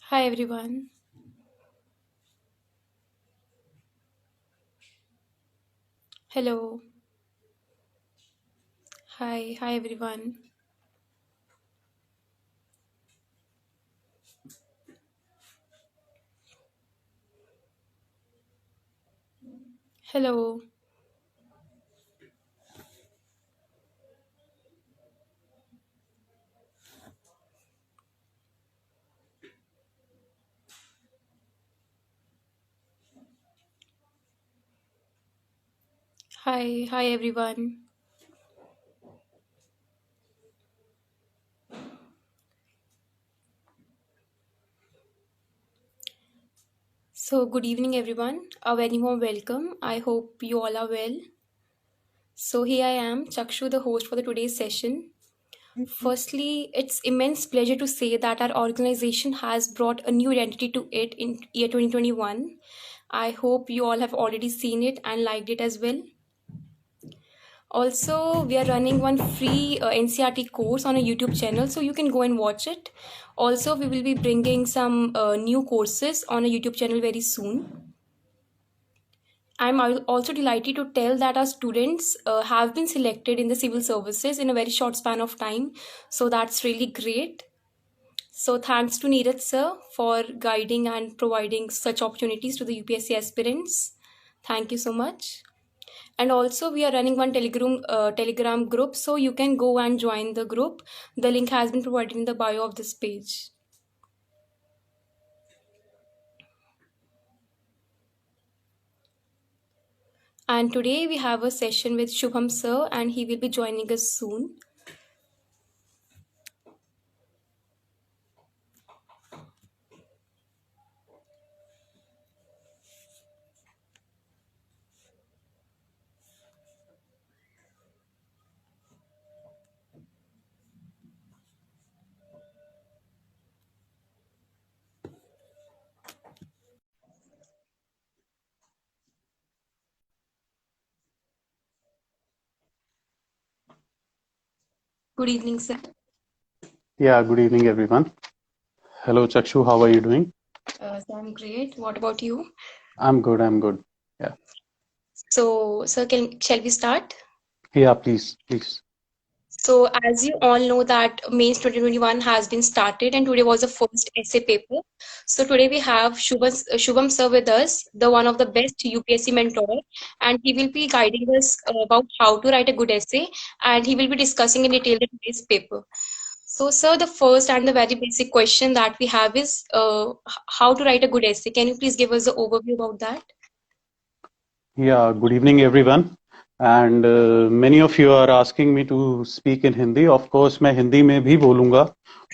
Hi everyone. Hello. Hi everyone. Hello. Hi everyone. So, good evening everyone. A very warm welcome. I hope you all are well. So, here I am, Chakshu, the host for the today's session. Firstly, it's immense pleasure to say that our organization has brought a new identity to it in year 2021. I hope you all have already seen it and liked it as well. Also, we are running one free NCRT course on a YouTube channel, so you can go and watch it. Also, we will be bringing some new courses on a YouTube channel very soon. Also delighted to tell that our students have been selected in the civil services in a very short span of time. So that's really great. So thanks to Neeraj sir for guiding and providing such opportunities to the UPSC aspirants. Thank you so much. And also we are running one telegram group, so you can go and join the group. The link has been provided in the bio of this page. And today we have a session with Shubham sir, and he will be joining us soon. Good evening sir. Yeah, good evening, everyone. Hello, Chakshu. How are you doing? So I'm great. What about you? I'm good. I'm good. Yeah. So sir, shall we start? Yeah, please. So, as you all know that Mains 2021 has been started and today was the first essay paper. So today we have Shubham sir with us, the one of the best UPSC mentor, and he will be guiding us about how to write a good essay, and he will be discussing in detail the today's paper. So sir, the first and the very basic question that we have is how to write a good essay. Can you please give us the overview about that? Yeah, good evening, everyone. And many of you are asking me to speak in Hindi. Of course, मैं हिंदी में भी बोलूँगा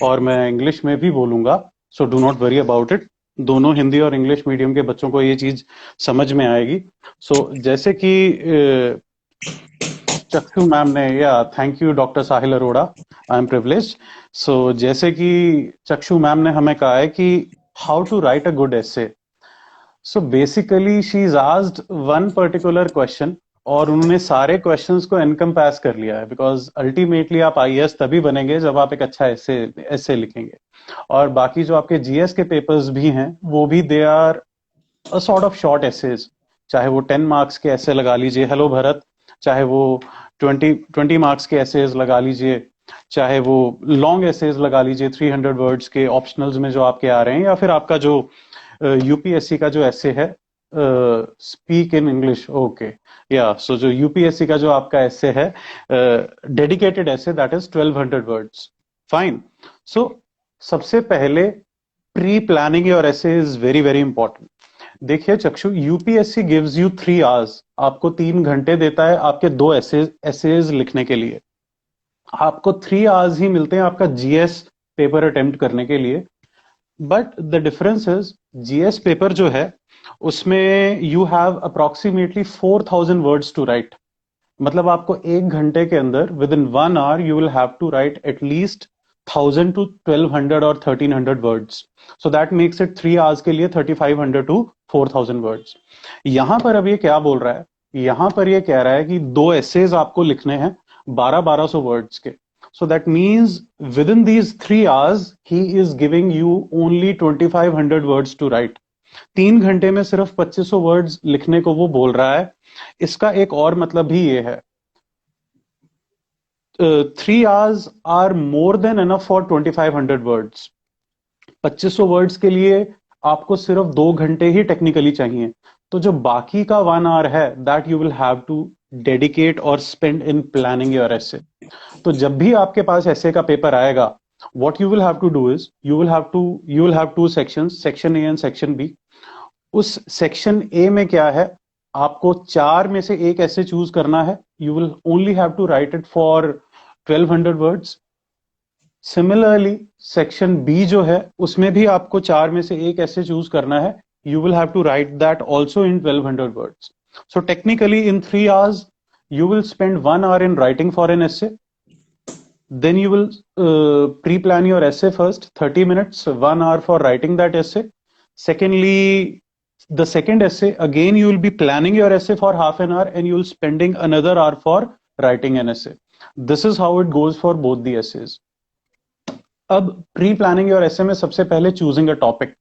और मैं English में भी बोलूँगा. So do not worry about it. दोनों हिंदी और इंग्लिश मीडियम के बच्चों को ये चीज समझ में आएगी. So जैसे कि चक्षु मैम ने या thank you doctor Sahil Arora I am privileged. So जैसे कि चक्षु मैम ने हमें कहा है कि how to write a good essay. So basically she is asked one particular question और उन्होंने सारे क्वेश्चंस को एनकम्पास कर लिया है, बिकॉज अल्टीमेटली आप आईएएस तभी बनेंगे जब आप एक अच्छा ऐसे लिखेंगे. और बाकी जो आपके जीएस के पेपर्स भी हैं वो भी they are a sort of short essays. चाहे वो 10 मार्क्स के ऐसे लगा लीजिए, हेलो भरत, चाहे वो 20 मार्क्स के एसेज लगा लीजिए, चाहे वो लॉन्ग एसेज लगा लीजिए 300 वर्ड्स के ऑप्शनल्स में जो आपके आ रहे हैं, या फिर आपका जो यूपीएससी का जो ऐसे है स्पीक इन इंग्लिश. ओके, या सो जो यूपीएससी का जो आपका ऐसे है डेडिकेटेड ऐसे, दैट इज 1200 वर्ड्स. फाइन. सो सबसे पहले प्री प्लानिंग योर ऐसे इज वेरी वेरी इंपॉर्टेंट. देखिए चक्षु, यूपीएससी गिव्स यू 3 आवर्स. आपको 3 घंटे देता है आपके दो एसेज लिखने के लिए. आपको 3 आवर्स ही मिलते हैं आपका जीएस पेपर अटेम्प्ट करने के लिए. But the difference is, GS paper जो है उसमें you have approximately 4000 words to write. मतलब आपको 1 घंटे के अंदर within 1 hour you will have to write at least 1000 to 1200 और 1300 words. So that makes it 3 hours के लिए 3500 to 4000 वर्ड्स. यहां पर अब ये क्या बोल रहा है, यहां पर ये कह रहा है कि दो एसेज आपको लिखने हैं 1200 वर्ड्स के. So that means within these 3 hours, he is giving you only 2500 words to write. 3 घंटे में सिर्फ 2500 वर्ड्स लिखने को वो बोल रहा है. इसका एक और मतलब भी ये है, 3 hours are more than enough for 2500 words. 2500 words के लिए आपको सिर्फ 2 घंटे ही टेक्निकली चाहिए. तो जो बाकी का 1 hour है, that you will have to dedicate और spend in planning your essay. तो जब भी आपके पास एसे का पेपर आएगा, what you will have to do is you will have two sections, section A and section B. उस सेक्शन ए में क्या है, आपको 4 में से एक ऐसे चूज करना है. You will only have to write it for 1200 words. Similarly section B जो है, उसमें भी आपको 4 में से एक ऐसे चूज करना है. You will have to write that also in 1200 words. So technically in 3 hours you will spend 1 hour in writing for an essay. Then you will pre-plan your essay first, 30 minutes, 1 hour for writing that essay. Secondly, the second essay, again you will be planning your essay for half an hour and you will spending another hour for writing an essay. This is how it goes for both the essays. अब pre-planning your essay में सबसे पहले choosing a topic.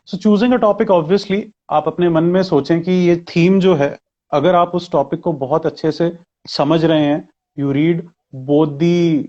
So choosing a topic, obviously आप अपने मन में सोचें कि ये थीम जो है, अगर आप उस टॉपिक को बहुत अच्छे से समझ रहे हैं, you read both the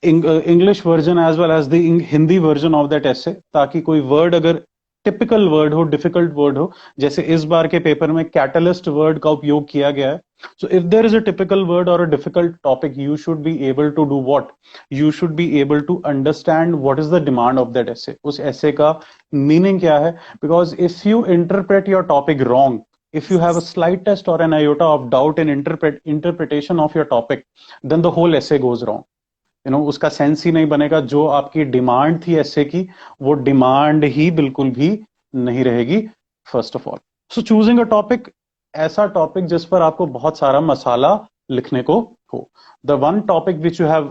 English version as well as the Hindi version of that essay, ताकि कोई वर्ड अगर टिपिकल वर्ड हो, डिफिकल्ट वर्ड हो, जैसे इस बार के पेपर में कैटलिस्ट वर्ड का उपयोग किया गया है. So if there is a typical word और a difficult topic, you should be able to do what, you should be able to understand what is the demand of that essay. उस essay का meaning क्या है, because if you interpret your topic wrong, if you have a slightest or an iota of doubt in interpretation of your topic, then the whole essay goes wrong. You know, उसका sense ही नहीं बनेगा. जो आपकी demand थी essay की, वो demand ही बिल्कुल भी नहीं रहेगी. First of all, so choosing a topic, ऐसा टॉपिक जिस पर आपको बहुत सारा मसाला लिखने को हो. The one topic which you have,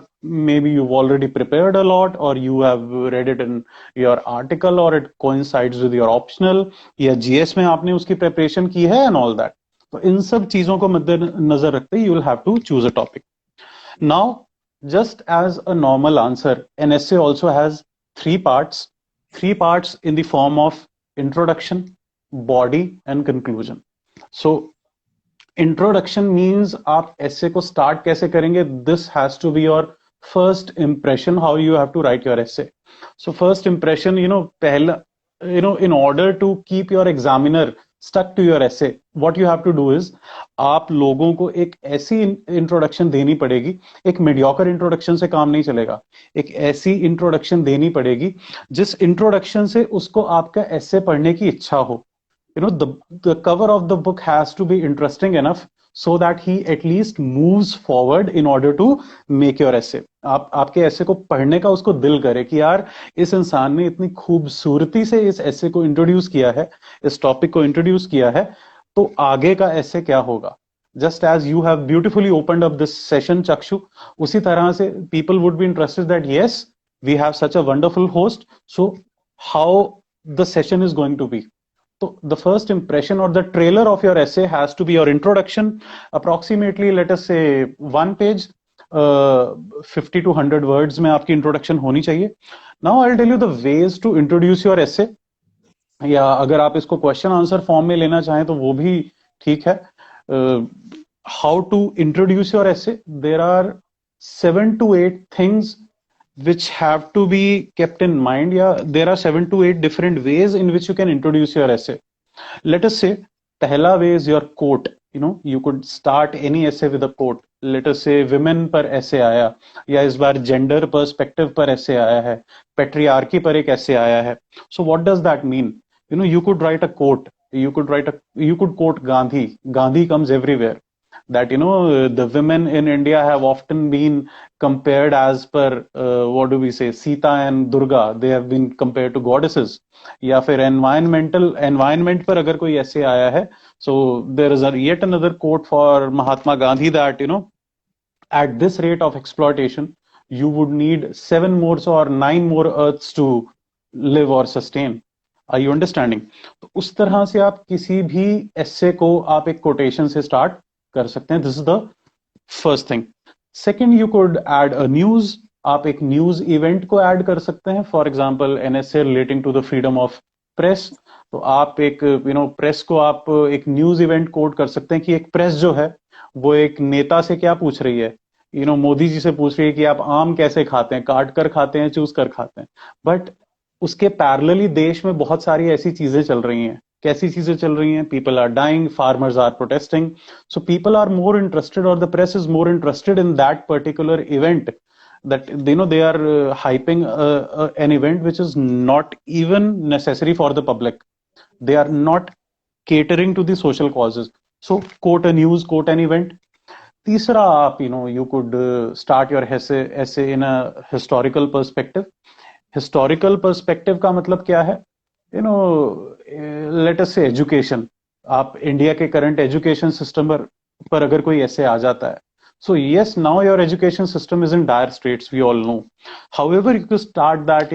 maybe you've already prepared a lot, or you have read it in your article, or it coincides with your optional, या GS में आपने उसकी preparation की है and all that. तो इन सब चीजों को मद्देनजर रखते you will have to choose a topic. Now, just as a normal answer, an essay also has 3 parts. 3 parts in the form of introduction, body and conclusion. So introduction means आप essay को start कैसे करेंगे. This has to be your first impression, how you have to write your essay. So first impression, पहला, in order to keep your examiner stuck to your essay, what you have to do is, आप लोगों को एक ऐसी introduction देनी पड़ेगी. एक mediocre introduction से काम नहीं चलेगा. एक ऐसी इंट्रोडक्शन देनी पड़ेगी जिस इंट्रोडक्शन से उसको आपका essay पढ़ने की इच्छा हो. The cover of the book has to be interesting enough so that he at least moves forward in order to make your essay. आपके essay को पढ़ने का उसको दिल करे कि यार, इस इंसान ने इतनी खूबसूरती से इस essay को इंट्रोड्यूस किया है, इस टॉपिक को इंट्रोड्यूस किया है, तो आगे का essay क्या होगा. Just as you have beautifully opened up this session, Chakshu, उसी तरह से people would be interested that yes, we have such a wonderful host, so how the session is going to be. So the first impression or the trailer of your essay has to be your introduction, approximately let us say 1 page, 50 to 100 words में आपकी introduction होनी चाहिए. Now I'll tell you the ways to introduce your essay. या अगर आप इसको question answer form में लेना चाहें तो वो भी ठीक है. How to introduce your essay? There are 7 to 8 things which have to be kept in mind. Yeah, there are 7 to 8 different ways in which you can introduce your essay. Let us say, पहला way is your quote. You could start any essay with a quote. Let us say women पर essay आया, या इस बार gender perspective पर essay आया है, patriarchy पर एक essay आया है. So what does that mean? You could write a quote. You could quote Gandhi. Gandhi comes everywhere. That the women in India have often been compared as per what do we say, Sita and Durga. They have been compared to goddesses. या फिर environment पर अगर कोई ऐसे आया है, so there is yet another quote for Mahatma Gandhi that at this rate of exploitation you would need 7 more or 9 more earths to live or sustain. Are you understanding? तो उस तरह से आप किसी भी essay को आप एक quotation से start कर सकते हैं. This is the first thing. Second, you could add a news, आप एक न्यूज इवेंट को ऐड कर सकते हैं, for example NSA relating to the freedom of press. तो आप एक प्रेस को आप एक न्यूज इवेंट कोड कर सकते हैं कि एक प्रेस जो है वो एक नेता से क्या पूछ रही है, मोदी जी से पूछ रही है कि आप आम कैसे खाते हैं, काट कर खाते हैं, चूस कर खाते हैं। बट उसके पैरेलली देश में बहुत सारी ऐसी चीजें चल रही हैं। कैसी चीजें चल रही हैं? People are dying, farmers are protesting, so people are more interested, or the press is more interested in that particular event, that they are hyping an event which is not even necessary for the public. They are not catering to the social causes. So quote a news, quote an event. तीसरा, आप you could start your essay in a historical perspective. Historical perspective का मतलब क्या है? Late us से education, आप India के current education system पर अगर कोई ऐसे आ जाता है, so yes, now your education system is in dire straits, we all know. However, you could start that,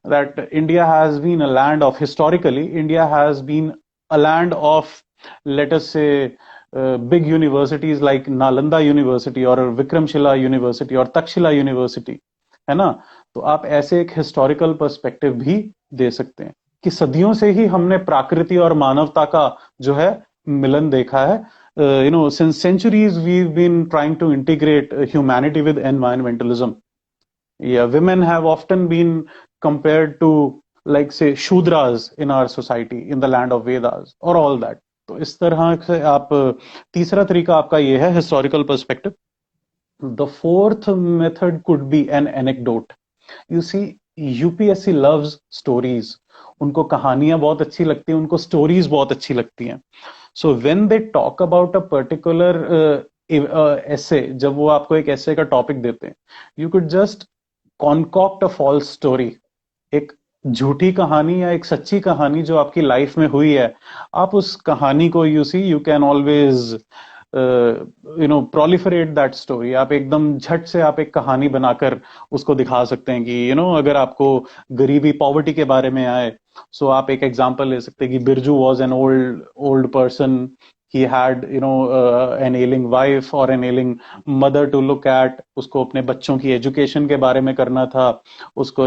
that India has been a land of, historically India has been a land of, let us say, big universities like Nalanda University or Vikramshila University or Takshila University, है ना? तो आप ऐसे एक historical perspective भी दे सकते हैं कि सदियों से ही हमने प्रकृति और मानवता का जो है मिलन देखा है. Since centuries we've been trying to integrate humanity with environmentalism. Yeah, women have often been compared to, like, say, Shudras in our society, in the land of Vedas or all that. तो इस तरह से आप, तीसरा तरीका आपका ये है, historical perspective. The fourth method could be an anecdote. You see, UPSC loves stories. उनको कहानियां बहुत अच्छी लगती हैं, उनको स्टोरीज बहुत अच्छी लगती हैं. So when they talk about a particular essay, जब वो आपको एक essay का टॉपिक देते हैं, you could just concoct a false story. एक झूठी कहानी या एक सच्ची कहानी जो आपकी लाइफ में हुई है, आप उस कहानी को, you can always proliferate that story. आप एकदम झट से आप एक कहानी बनाकर उसको दिखा सकते हैं कि अगर आपको गरीबी, पॉवर्टी के बारे में आए, सो आप एक एग्जांपल ले सकते हैं कि Birju was an old person. he had an ailing wife or an ailing mother to look at. उसको अपने बच्चों की एजुकेशन के बारे में करना था. उसको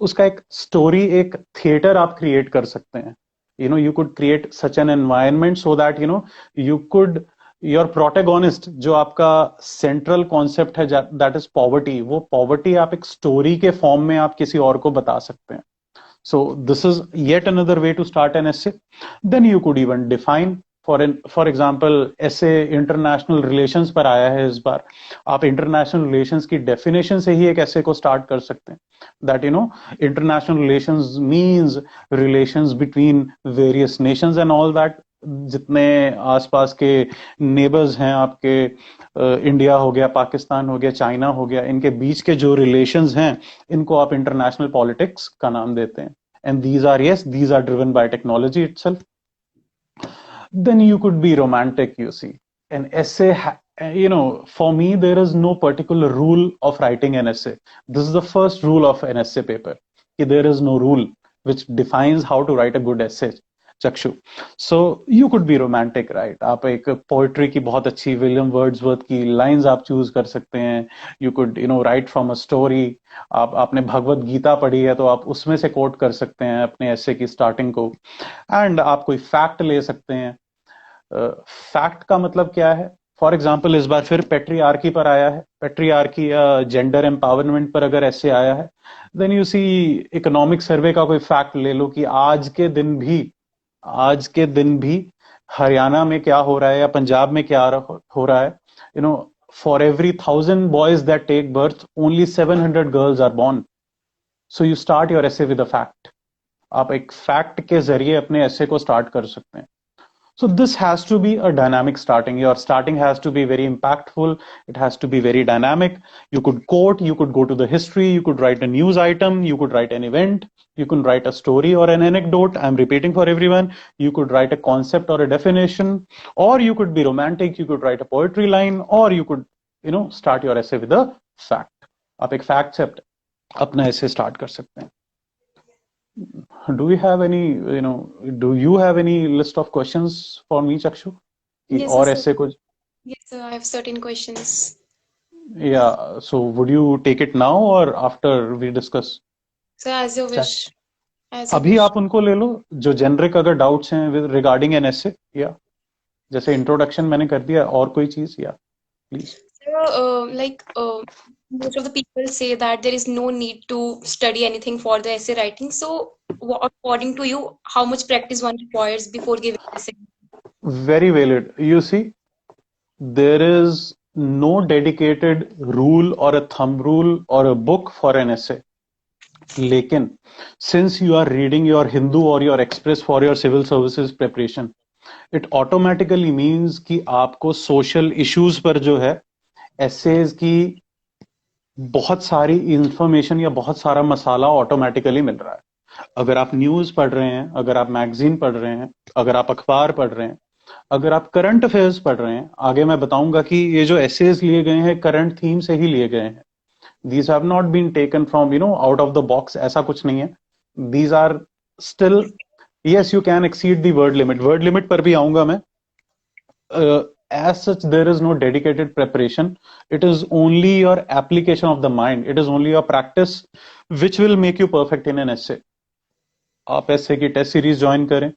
उसका एक स्टोरी, एक थिएटर आप क्रिएट कर सकते हैं. You could create such an environment so that you could, your protagonist, जो आपका सेंट्रल कॉन्सेप्ट है, दैट इज पॉवर्टी, वो पॉवर्टी आप एक स्टोरी के फॉर्म में आप किसी और को बता सकते हैं. So this is yet another way to start an essay. Then you could even define, for example, ऐसे इंटरनेशनल रिलेशंस पर आया है इस बार, आप इंटरनेशनल रिलेशंस की डेफिनेशन से ही एक ऐसे को स्टार्ट कर सकते हैं. That international relations means relations between various Nations and all that. जितने आसपास के नेबर्स हैं आपके, इंडिया हो गया, पाकिस्तान हो गया, चाइना हो गया, इनके बीच के जो रिलेशंस हैं, इनको आप इंटरनेशनल पॉलिटिक्स का नाम देते हैं. And these are driven by technology itself. Then you could be romantic, you see. An essay, for me, there is no particular rule of writing an essay. This is the first rule of an essay paper. There is no rule which defines how to write a good essay, चक्षु. So you could be romantic, right? आप एक poetry की बहुत अच्छी William Wordsworth की lines आप choose कर सकते हैं. You could write from a story. आपने भगवत गीता पढ़ी है तो आप उसमें से कोट कर सकते हैं अपने ऐसे की स्टार्टिंग को. एंड आप कोई फैक्ट ले सकते हैं. फैक्ट का मतलब क्या है? फॉर एग्जाम्पल, इस बार फिर पेट्रियार्की पर आया है. पेट्रियार्की या जेंडर एम्पावरमेंट पर अगर ऐसे आया है, then you see, economic survey का कोई फैक्ट ले लो कि आज के दिन भी हरियाणा में क्या हो रहा है या पंजाब में क्या हो रहा है. For every 1000 boys that take birth, only 700 girls are born. So you start your essay with a fact. आप एक फैक्ट के जरिए अपने एसे को स्टार्ट कर सकते हैं. So this has to be a dynamic starting. Your starting has to be very impactful. It has to be very dynamic. You could quote, you could go to the history, you could write a news item, you could write an event, you can write a story or an anecdote. I'm repeating for everyone. You could write a concept or a definition, or you could be romantic, you could write a poetry line, or you could, start your essay with a fact. आप एक fact से अपना essay start कर सकते हैं. Do you have any, do you have any list of questions for me, Chakshu? Yes, और sir. ऐसे कुछ? Yes, sir. I have certain questions. Yeah, so would you take it now or after we discuss? So as you Chat. wish. As you अभी wish. आप उनको ले लो जो generic अगर doubts हैं रिगार्डिंग एन एसे, या जैसे इंट्रोडक्शन मैंने कर दिया, और कोई चीज, या please. So, most of the people say that there is no need to study anything for the essay writing. So, according to you, how much practice one requires before giving essay? Very valid. You see, there is no dedicated rule or a thumb rule or a book for an essay. लेकिन since you are reading your Hindu or your Express for your civil services preparation, it automatically means कि आपको social issues पर जो है essays की बहुत सारी information या बहुत सारा मसाला ऑटोमेटिकली मिल रहा है. अगर आप न्यूज पढ़ रहे हैं, अगर आप मैगजीन पढ़ रहे हैं, अगर आप अखबार पढ़ रहे हैं, अगर आप करंट अफेयर्स पढ़ रहे हैं, आगे मैं बताऊंगा कि ये जो एसेज लिए गए हैं करंट थीम से ही लिए गए हैं. These have not been taken from out of the box, ऐसा कुछ नहीं है. These are still, yes you can exceed the word limit पर भी आऊंगा मैं. As such, there is no dedicated preparation. It is only your application of the mind. It is only your practice which will make you perfect in an essay. आप essay की test series join करें,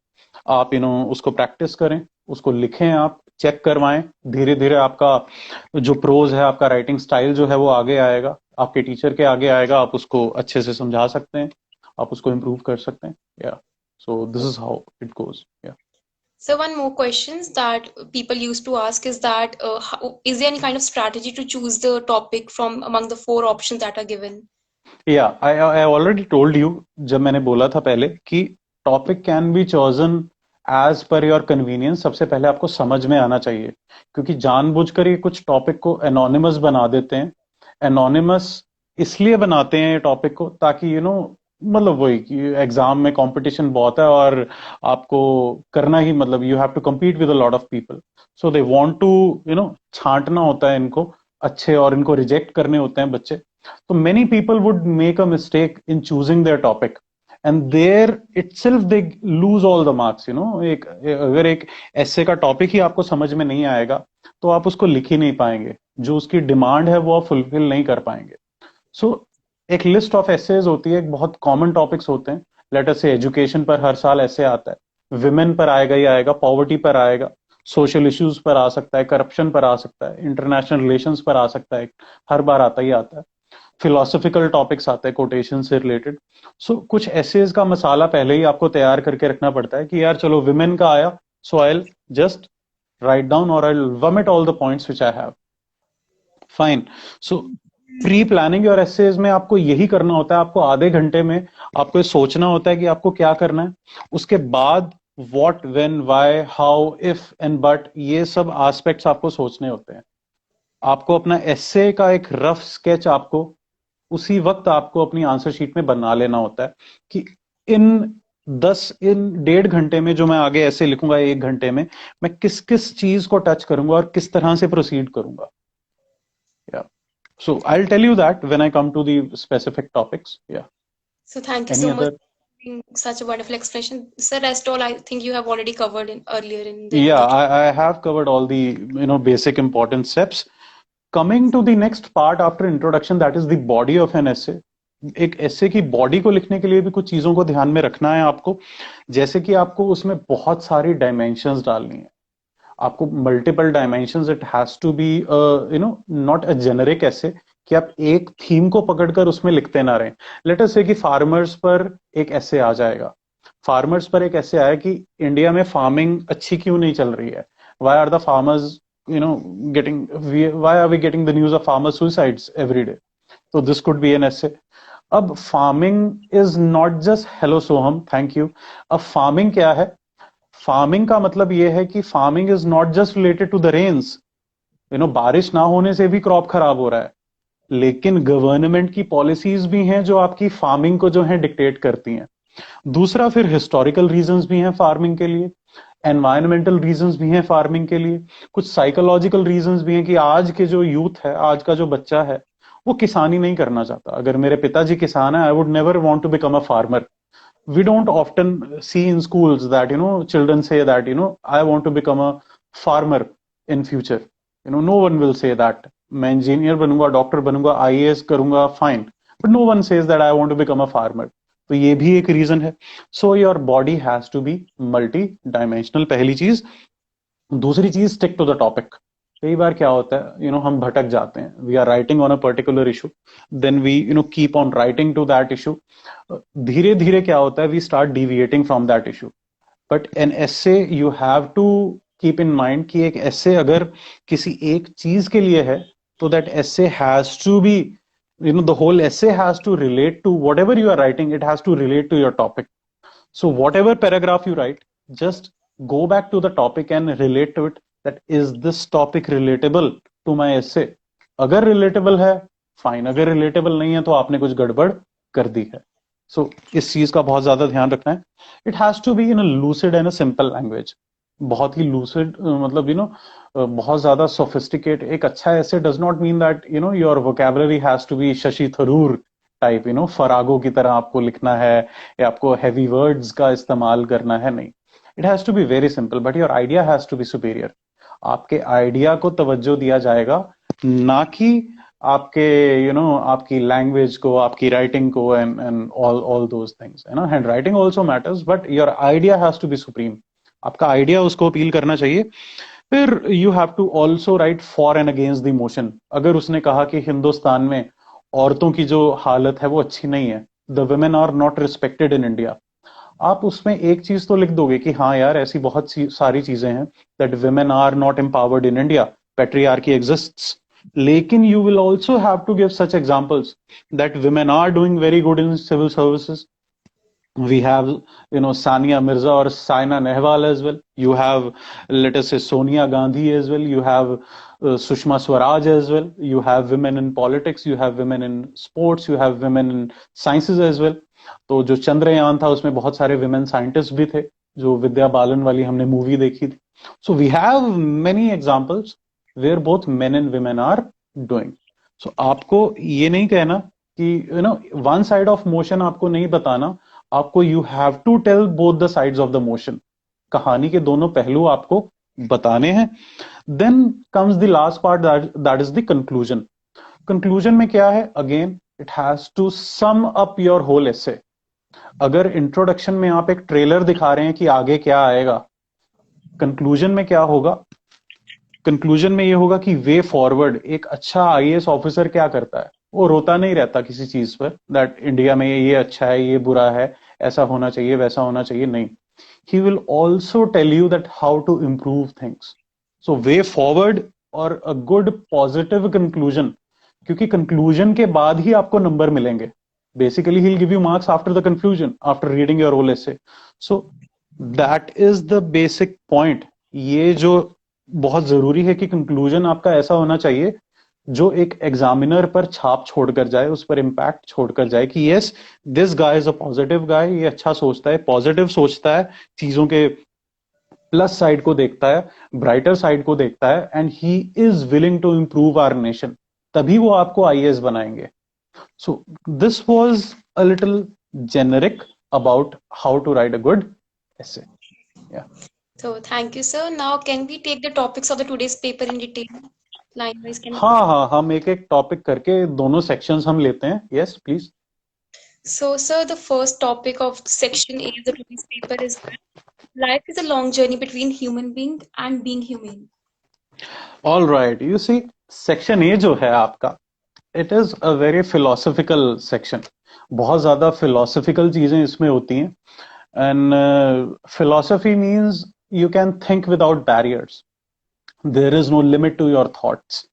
आप उसको practice करें, उसको लिखें, आप check करवाएं. धीरे धीरे आपका जो प्रोज है, आपका राइटिंग स्टाइल जो है वो आगे आएगा, आपके टीचर के आगे आएगा, आप उसको अच्छे से समझा सकते हैं, आप उसको इम्प्रूव कर सकते हैं. या सो this is how it goes. या So, one more questions that people used to ask is that is there any kind of strategy to choose the topic from among the four options that are given? या I already told you, जब मैंने बोला था पहले कि topic can be chosen as per your convenience. सबसे पहले आपको समझ में आना चाहिए, क्योंकि जानबूझकर ये कुछ टॉपिक को एनोनिमस बना देते हैं. एनोनिमस इसलिए बनाते हैं टॉपिक को ताकि मतलब वही कि एग्जाम में कंपटीशन बहुत है और आपको करना ही, मतलब you have to compete with a lot of people. So they want to छांटना होता है इनको अच्छे, और इनको रिजेक्ट करने होते हैं बच्चे. So many people would make a mistake in choosing their topic, and there itself they lose all the marks. अगर एक ऐसे का टॉपिक ही आपको समझ में नहीं आएगा तो आप उसको लिख ही नहीं पाएंगे, जो उसकी डिमांड है वो आप फुलफिल नहीं कर पाएंगे. सो एक लिस्ट ऑफ एसेज होती है, एक बहुत कॉमन टॉपिक्स होते हैं. लेट अस से एजुकेशन पर हर साल ऐसे आता है, विमेन पर आएगा ही आएगा, पॉवर्टी पर आएगा, सोशल इश्यूज पर आ सकता है, करप्शन पर आ सकता है, इंटरनेशनल रिलेशंस पर आ सकता है, हर बार आता ही आता है. फिलोसफिकल टॉपिक्स आते हैं कोटेशन से रिलेटेड. सो कुछ एसेज का मसाला पहले ही आपको तैयार करके रखना पड़ता है कि यार चलो विमेन का आया, so I just write down और I vomit all the points which I have. Fine. So pre planning your essays में आपको यही करना होता है. आपको आधे घंटे में आपको सोचना होता है कि आपको क्या करना है. उसके बाद what, when, why, how, if and but, ये सब एस्पेक्ट्स आपको सोचने होते हैं. आपको अपना एसे का एक रफ स्केच आपको उसी वक्त आपको अपनी आंसर शीट में बना लेना होता है कि इन 1.5 घंटे में जो मैं आगे ऐसे लिखूंगा, 1 घंटे में मैं किस किस चीज को टच करूंगा और किस तरह से प्रोसीड करूंगा. या so I will tell you that when I come to the specific topics. या So, thank you any so much other. for giving such a wonderful explanation. Sir, rest all I think you have already covered in earlier in the Yeah, introduction. I have covered all the basic important steps. Coming to the next part after introduction, that is the body of an essay. एक essay की body को लिखने के लिए भी कुछ चीजों को ध्यान में रखना है आपको. जैसे कि आपको उसमें बहुत सारी डायमेंशंस डालनी है, आपको multiple dimensions. It has to be not a generic ऐसे कि आप एक थीम को पकड़कर उसमें लिखते ना रहें. लेट अस से कि फार्मर्स पर एक ऐसे आ जाएगा. फार्मर्स पर एक ऐसे आया कि इंडिया में फार्मिंग अच्छी क्यों नहीं चल रही है. Why are the farmers getting, why are we getting the news of farmer suicides every day? So this could be an essay. अब farming is not just, hello Soham, thank you. अब farming क्या है? Farming का मतलब ये है कि farming is not just related to the rains. बारिश ना होने से भी क्रॉप खराब हो रहा है, लेकिन गवर्नमेंट की पॉलिसीज भी हैं जो आपकी फार्मिंग को जो है डिक्टेट करती हैं. दूसरा फिर हिस्टोरिकल रीजंस भी हैं फार्मिंग के लिए, एनवायरमेंटल रीजंस भी हैं फार्मिंग के लिए, कुछ साइकोलॉजिकल रीजंस भी हैं कि आज के जो यूथ है, आज का जो बच्चा है, वो किसानी नहीं करना चाहता. अगर मेरे पिताजी किसान है, I would never want to become a farmer. We don't often see in schools that children say that I want to become a farmer in future. No one will say that. मैं engineer बनूंगा, doctor बनूंगा, IAS करूंगा, fine, but no one says that I want to become a farmer. तो ये भी एक reason है। So your body has to be multi dimensional, पहली चीज। दूसरी चीज, स्टिक टू द टॉपिक। कई बार क्या होता है, हम भटक जाते हैं। We are writing on a particular issue, then we keep on writing to that issue. धीरे धीरे क्या होता है, we start deviating from that issue. But an essay you have to keep in mind कि एक एसे अगर किसी एक चीज के लिए है, तो that essay has to be, the whole essay has to relate to whatever you are writing, it has to relate to your topic. So whatever paragraph you write, just go back to the topic and relate to it. That is this topic relatable to my essay? अगर relatable है, fine. अगर relatable नहीं है, तो आपने कुछ गड़बड़ कर दी है। So इस चीज का बहुत ज्यादा ध्यान रखना है। It has to be in a lucid and a simple language. बहुत ही lucid, मतलब बहुत ज्यादा sophisticate। एक अच्छा essay does not mean that your vocabulary has to be Shashi Tharoor type, farrago की तरह आपको लिखना है, या आपको हैवी वर्ड्स का इस्तेमाल करना है, नहीं। It has to be very simple, but your idea has to be superior. आपके आइडिया को तवज्जो दिया जाएगा, ना कि आपके आपकी लैंग्वेज को, आपकी राइटिंग को, and all those things. Handwriting also matters, but your idea has to be supreme. आपका आइडिया उसको अपील करना चाहिए। फिर you have to also write for and against the motion. अगर उसने कहा कि हिंदुस्तान में औरतों की जो हालत है वो अच्छी नहीं है, the women are not respected in India, आप उसमें एक चीज तो लिख दोगे कि हाँ यार, ऐसी बहुत सारी चीजें हैं, that women are not empowered in India, patriarchy exists. लेकिन you will also have to give such examples that women are doing very good in civil services. We have Sania Mirza or Saina Nehwal as well. You have, let us say, Sonia Gandhi as well. You have Sushma Swaraj as well. You have women in politics, you have women in sports, you have women in sciences as well. तो जो चंद्रयान था उसमें बहुत सारे women scientists भी थे, जो विद्या बालन वाली हमने मूवी देखी थी। So we have many examples where both men and women are doing. So आपको ये नहीं कहना कि one side of motion आपको नहीं बताना, आपको you have to tell both the sides of the motion. कहानी के दोनों पहलू आपको बताने हैं। Then comes the last part, that is the conclusion. Conclusion में क्या है, again it has to sum up your whole essay. अगर इंट्रोडक्शन में आप एक ट्रेलर दिखा रहे हैं कि आगे क्या आएगा, कंक्लूजन में क्या होगा, कंक्लूजन में ये होगा कि वे फॉरवर्ड। एक अच्छा आईएएस ऑफिसर क्या करता है, वो रोता नहीं रहता किसी चीज पर, दैट इंडिया में ये अच्छा है, ये बुरा है, ऐसा होना चाहिए, वैसा होना चाहिए, नहीं। He will also tell you that how to improve things. So way forward और अ गुड पॉजिटिव कंक्लूजन, क्योंकि कंक्लूजन के बाद ही आपको नंबर मिलेंगे। Basically he will give you marks after the conclusion, after reading your whole essay. So that is the basic point. ये जो बहुत जरूरी है कि कंक्लूजन आपका ऐसा होना चाहिए जो एक एग्जामिनर पर छाप छोड़कर जाए, उस पर इम्पैक्ट छोड़कर जाए कि yes, this guy is a positive guy, ये अच्छा सोचता है, पॉजिटिव सोचता है, चीजों के प्लस साइड को देखता है, ब्राइटर साइड को देखता है, and he is willing to improve our nation. तभी वो आपको आईएएस बनाएंगे। So this was a little generic about how to write a good essay. Yeah. So thank you, sir. Now can we take the topics of the today's paper in detail? Line wise, can we? हाँ, हम एक एक topic करके दोनों sections हम लेते हैं। Yes please. So, sir, the first topic of section A of the today's paper is that life is a long journey between human being and being humane. All right, you see section A जो है आपका, it is a very philosophical section. बहुत ज्यादा philosophical चीजें इसमें होती हैं। And philosophy means you can think without barriers, there is no limit to your thoughts,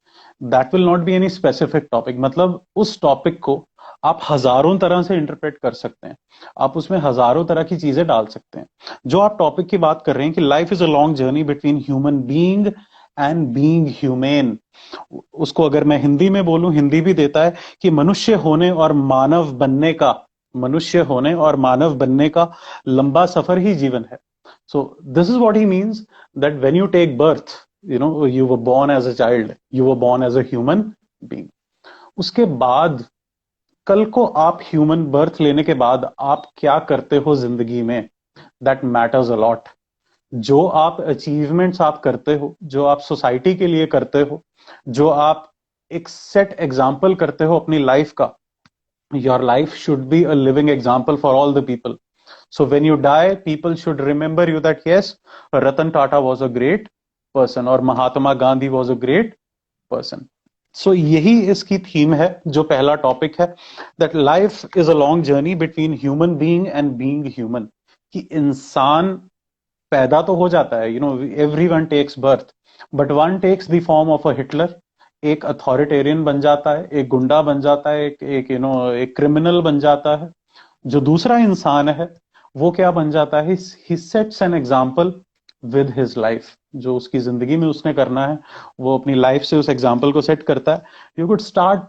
that will not be any specific topic. मतलब उस टॉपिक को आप हजारों तरह से इंटरप्रेट कर सकते हैं, आप उसमें हजारों तरह की चीजें डाल सकते हैं। जो आप टॉपिक की बात कर रहे हैं कि life is a long journey between human being and being humane, उसको अगर मैं हिंदी में बोलूं, हिंदी भी देता है कि मनुष्य होने और मानव बनने का, मनुष्य होने और मानव बनने का लंबा सफर ही जीवन है। So this is what he means, that when you take birth, you were born as a child, you were born as a human being. उसके बाद कल को आप ह्यूमन बर्थ लेने के बाद आप क्या करते हो जिंदगी में, दैट मैटर्स अ लॉट। जो आप अचीवमेंट्स आप करते हो, जो आप सोसाइटी के लिए करते हो, जो आप एक सेट एग्जाम्पल करते हो अपनी लाइफ का, your life should be a living example for all the people. So when you die, people should remember you that yes, Ratan Tata was a great person or Mahatma Gandhi was a great person. So यही इसकी theme है, जो पहला topic है, that life is a long journey between human being and being human. कि इंसान पैदा तो हो जाता है, everyone takes birth, but one takes the form of a Hitler, एक अथॉरिटेरियन बन जाता है, एक गुंडा बन जाता है, एक क्रिमिनल बन जाता है. जो दूसरा इंसान है वो क्या बन जाता है? He sets an example with his life. जो उसकी जिंदगी में उसने करना है वो अपनी लाइफ से उस एग्जाम्पल को सेट करता है. You could start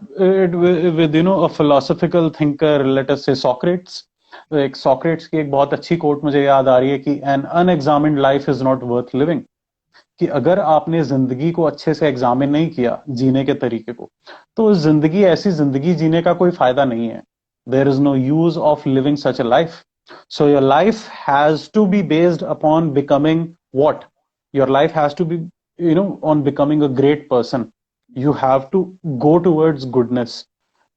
with a philosophical thinker, late us से सॉक्रेट्स. एक सॉक्रेट्स की एक बहुत अच्छी कोट मुझे याद आ रही है कि an unexamined life is not worth living. कि अगर आपने जिंदगी को अच्छे से एग्जामिन नहीं किया, जीने के तरीके को, तो जिंदगी, ऐसी जिंदगी जीने का कोई फायदा नहीं है. There is no use of living such a life. So your life has to be based upon becoming what? Your life has to be on becoming a great person. You have to go towards goodness.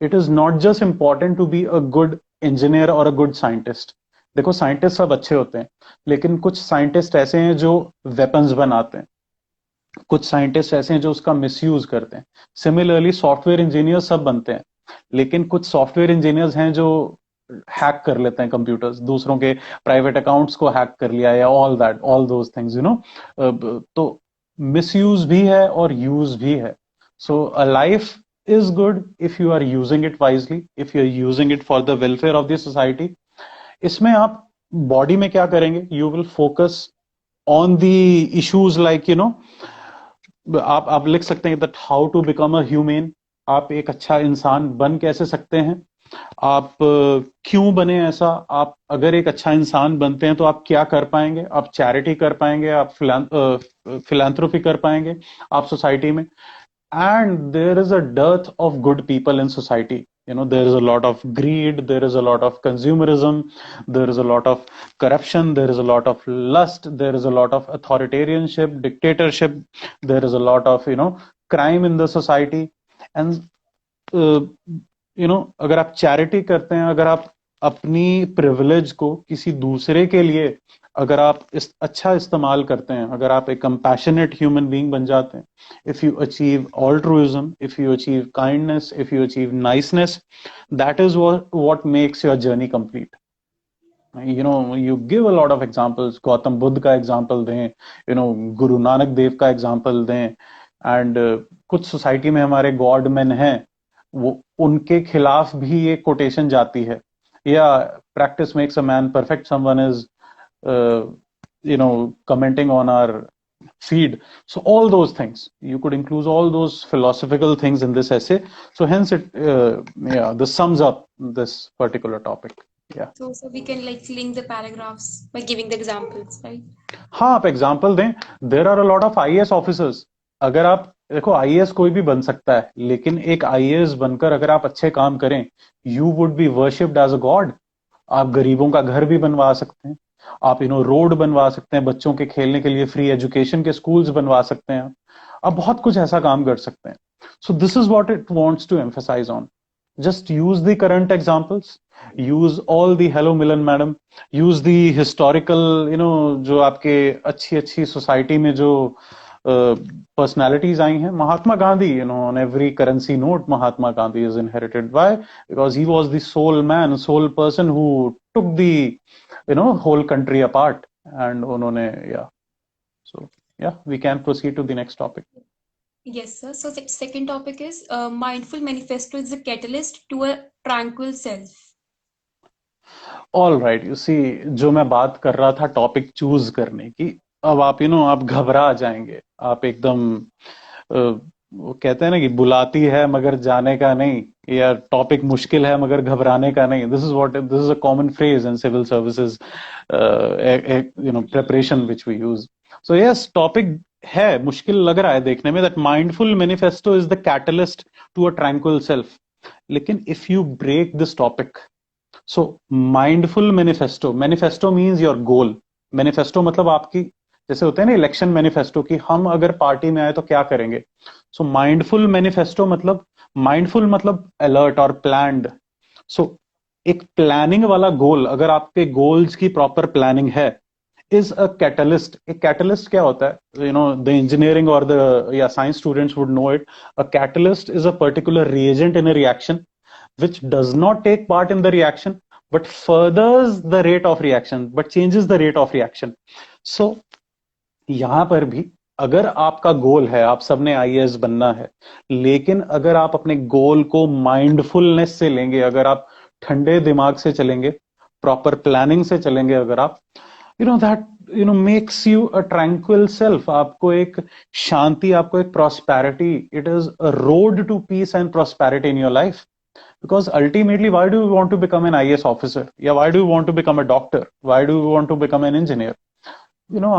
It is not just important to be a good engineer और a good scientist. देखो, scientist सब अच्छे होते हैं, लेकिन कुछ scientist ऐसे हैं जो वेपन्स बनाते हैं, कुछ साइंटिस्ट ऐसे हैं जो उसका मिसयूज करते हैं. सिमिलरली सॉफ्टवेयर इंजीनियर सब बनते हैं, लेकिन कुछ सॉफ्टवेयर इंजीनियर्स हैं जो हैक कर लेते हैं कंप्यूटर्स, दूसरों के प्राइवेट अकाउंट्स को हैक कर लिया, या ऑल दोज थिंग्स, तो मिसयूज भी है और यूज भी है. So a life is good if you are using it wisely, if you are using it for the welfare of the society. इसमें आप बॉडी में क्या करेंगे? You will focus on the issues like आप लिख सकते हैं that how to become a human. आप एक अच्छा इंसान बन कैसे सकते हैं, आप क्यों बने ऐसा, आप अगर एक अच्छा इंसान बनते हैं तो आप क्या कर पाएंगे? आप चैरिटी कर पाएंगे, आप फिलैंथ्रोपी कर पाएंगे आप सोसाइटी में. And there is a dearth of good people in society. There is a lot of greed, there is a lot of consumerism, there is a lot of corruption, there is a lot of lust, there is a lot of authoritarianship, dictatorship, there is a lot of crime in the society. And अगर आप charity करते हैं, अगर आप अपनी privilege को किसी दूसरे के लिए अगर आप अच्छा इस्तेमाल करते हैं, अगर आप एक कंपैशनेट ह्यूमन बीइंग बन जाते हैं, if you achieve altruism, if you achieve kindness, if you achieve niceness, that is what makes your journey complete. you give a lot of examples. Gautam Buddha का एग्जाम्पल दें, गुरु नानक देव का एग्जाम्पल दें, एंड कुछ society में हमारे गॉड मैन हैं, वो उनके खिलाफ भी ये कोटेशन जाती है, या practice makes a man perfect, someone is commenting on our feed. So all those things, you could include all those philosophical things in this essay. So hence this sums up this particular topic. Yeah. So we can like link the paragraphs by giving the examples, right? हाँ, आप example दें. There are a lot of IAS officers. अगर आप देखो, IAS कोई भी बन सकता है, लेकिन एक IAS बनकर अगर आप अच्छे काम करें, you would be worshipped as a god. आप गरीबों का घर भी बनवा सकते हैं, आप रोड बनवा सकते हैं, बच्चों के खेलने के लिए फ्री एजुकेशन के स्कूल्स बनवा सकते हैं, आप बहुत कुछ ऐसा काम कर सकते हैं. So this is what it wants to emphasise on. Just use the current examples, use all the, hello Milan madam, use the historical, जो आपके अच्छी अच्छी सोसाइटी में जो personalities आई हैं. Mahatma Gandhi, on every currency note, Mahatma Gandhi is inherited. Why? Because he was the sole man, sole person who took the whole country apart. And उन्होंने, so we can proceed to the next topic. Yes, sir. So the second topic is mindful manifesto is the catalyst to a tranquil self. All right, you see, जो मैं बात कर रहा था topic choose करने की, अब आप आप घबरा जाएंगे, आप एकदम वो कहते हैं ना कि बुलाती है मगर जाने का नहीं, या टॉपिक मुश्किल है मगर घबराने का नहीं. This is a common phrase in civil services preparation which we use. So yes, topic है, मुश्किल लग रहा है देखने में, that mindful manifesto is the catalyst to a tranquil self. लेकिन if you break this topic, so mindful manifesto, manifesto means your goal. Manifesto मतलब आपकी जैसे होते हैं ना इलेक्शन मैनिफेस्टो कि हम अगर पार्टी में आए तो क्या करेंगे। सो माइंडफुल मैनिफेस्टो मतलब, माइंडफुल मतलब अलर्ट और प्लान्ड। सो एक प्लानिंग वाला गोल, अगर आपके गोल्स की प्रॉपर प्लानिंग है, इज अ कैटलिस्ट। एक कैटलिस्ट क्या होता है, द इंजीनियरिंग और द या science students would know it. A catalyst is a particular reagent in a reaction which does not take part in the reaction but furthers the rate of reaction, but changes the rate of reaction. So यहां पर भी अगर आपका गोल है, आप सबने IAS बनना है, लेकिन अगर आप अपने गोल को माइंडफुलनेस से लेंगे, अगर आप ठंडे दिमाग से चलेंगे, प्रॉपर प्लानिंग से चलेंगे, अगर आप that makes you a tranquil self. आपको एक शांति, आपको एक prosperity, it is a road to peace and prosperity in your life. Because ultimately, why do you want to become an IAS officer? या why do you want to become a doctor? Why do you want to become an engineer?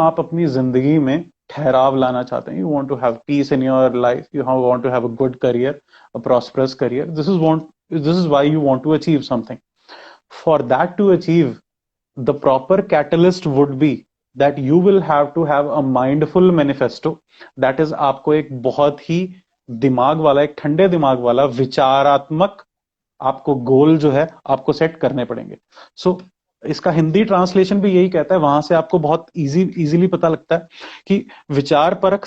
आप अपनी जिंदगी में ठहराव लाना चाहते हैं। You want to have peace in your life. You want to have a good career, a prosperous career. This is why you want to achieve something. For that to achieve, the proper catalyst would be that you will have to have a mindful manifesto. That is, आपको एक बहुत ही दिमाग वाला, एक ठंडे दिमाग वाला विचारात्मक आपको गोल जो है आपको सेट करने पड़ेंगे। सो इसका हिंदी ट्रांसलेशन भी यही कहता है, वहां से आपको बहुत इजीली पता लगता है कि विचार परक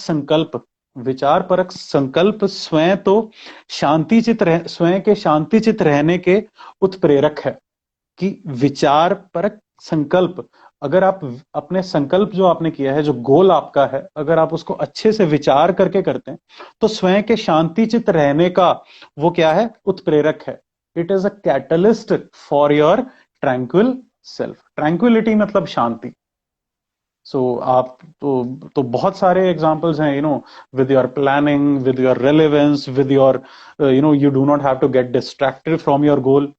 संकल्प स्वयं तो स्वयं के शांतिचित रहने के उत्प्रेरक है। कि विचार परक संकल्प, अगर आप अपने संकल्प जो आपने किया है, जो गोल आपका है, अगर आप उसको अच्छे से विचार करके करते हैं तो स्वयं के शांतिचित रहने का वो क्या है, उत्प्रेरक है। It is a catalyst for your tranquil self. Tranquillity मतलब शांति। आप तो बहुत सारे एग्जांपल्स हैं, with your planning, with your relevance, with your you do not have to get distracted from your goal.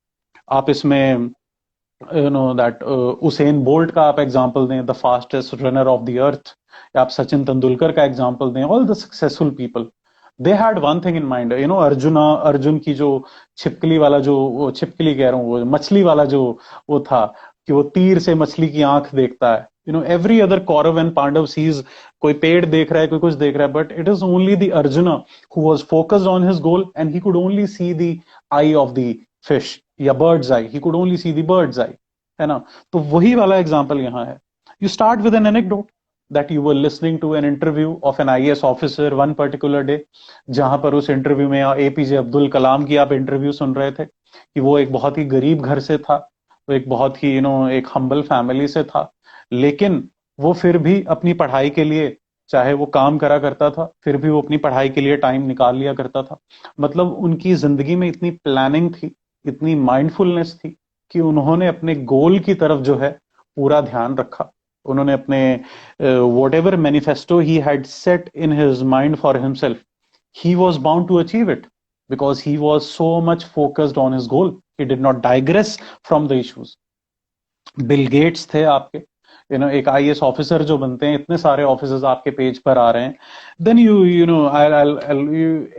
आप इसमें दैट उसेन बोल्ट का आप एग्जांपल दें, the fastest runner of the earth, या आप सचिन तेंदुलकर का एग्जांपल दें, all the successful people, they had one thing in mind. Arjun की जो छिपकली वाला, जो छिपकली कह रहा हूँ, वो मछली वाला जो वो था, कि वो तीर से मछली की आंख देखता है। Every other Kaurava and Pandava sees, कोई पेड़ देख रहा है, कोई कुछ देख रहा है, but it is only the Arjun who was focused on his goal and he could only see the eye of the fish, या birds eye, he could only see the birds eye, है ना। तो वही वाला एग्जांपल यहाँ है। You start with an anecdote that you were listening to an interview of an IAS officer one particular day, जहां पर उस इंटरव्यू में एपीजे अब्दुल कलाम की आप इंटरव्यू सुन रहे थे कि वो एक बहुत ही गरीब घर से था, वो एक बहुत ही एक हम्बल फैमिली से था, लेकिन वो फिर भी अपनी पढ़ाई के लिए, चाहे वो काम करा करता था, फिर भी वो अपनी पढ़ाई के लिए टाइम निकाल लिया करता था। मतलब उनकी जिंदगी में इतनी प्लानिंग थी, इतनी माइंडफुलनेस थी कि उन्होंने अपने गोल की तरफ जो है पूरा ध्यान रखा। उन्होंने अपने whatever manifesto he had set in his mind for himself, he was bound to achieve it because he was so much focused on his goal. He did not digress from the issues. Bill Gates थे आपके, एक IAS officer जो बनते हैं, इतने सारे officers आपके page पर आ रहे हैं। Then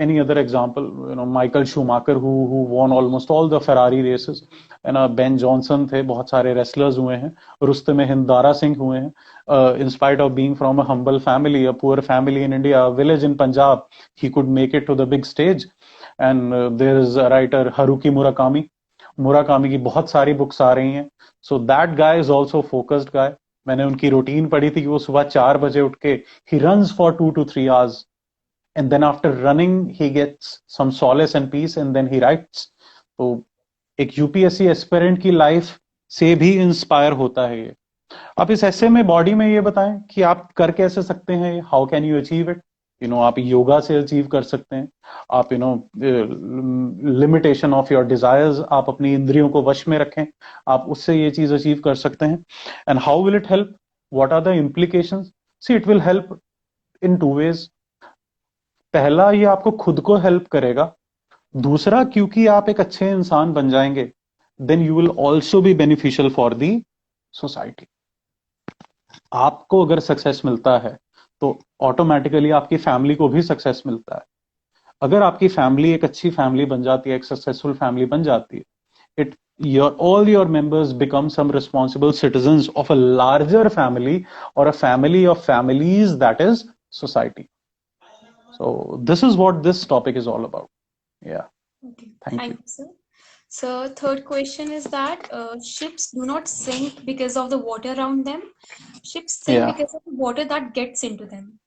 any other example, Michael Schumacher who won almost all the Ferrari races, Ben Johnson थे, बहुत सारे रेसलर्स हुए हैं, रुस्तम हिंदारा सिंह हुए हैं। In spite of being from a humble family, a poor family in India, village in Punjab, he could make it to the big stage. And there is a writer Haruki Murakami की बहुत सारी books आ रही हैं। So that guy is also focused guy. मैंने उनकी routine पढ़ी थी कि वो सुबह 4 बजे उठ के he runs for 2 to 3 hours, and then after running he gets some solace and peace, and then he writes. तो एक यूपीएससी एस्पिरेंट की लाइफ से भी इंस्पायर होता है ये। आप इस ऐसे में बॉडी में ये बताएं कि आप कर कैसे सकते हैं, how can you achieve it. आप योगा से अचीव कर सकते हैं, आप लिमिटेशन ऑफ योर डिजायर्स, आप अपनी इंद्रियों को वश में रखें, आप उससे ये चीज अचीव कर सकते हैं। And how will it help, what are the implications. See, it will help in 2 ways। पहला, ये आपको खुद को हेल्प करेगा। दूसरा, क्योंकि आप एक अच्छे इंसान बन जाएंगे, then you will also be beneficial for the society. आपको अगर सक्सेस मिलता है तो ऑटोमेटिकली आपकी फैमिली को भी सक्सेस मिलता है। अगर आपकी फैमिली एक अच्छी फैमिली बन जाती है, एक सक्सेसफुल फैमिली बन जाती है, it all your members become some responsible citizens of a larger family or a family of families, that is society. So this is what this topic is all about. Yeah. Okay, Thank you. thank you, sir. So third question is that ships do not sink because of the water around them. Ships sink Yeah. because of the water that gets into them.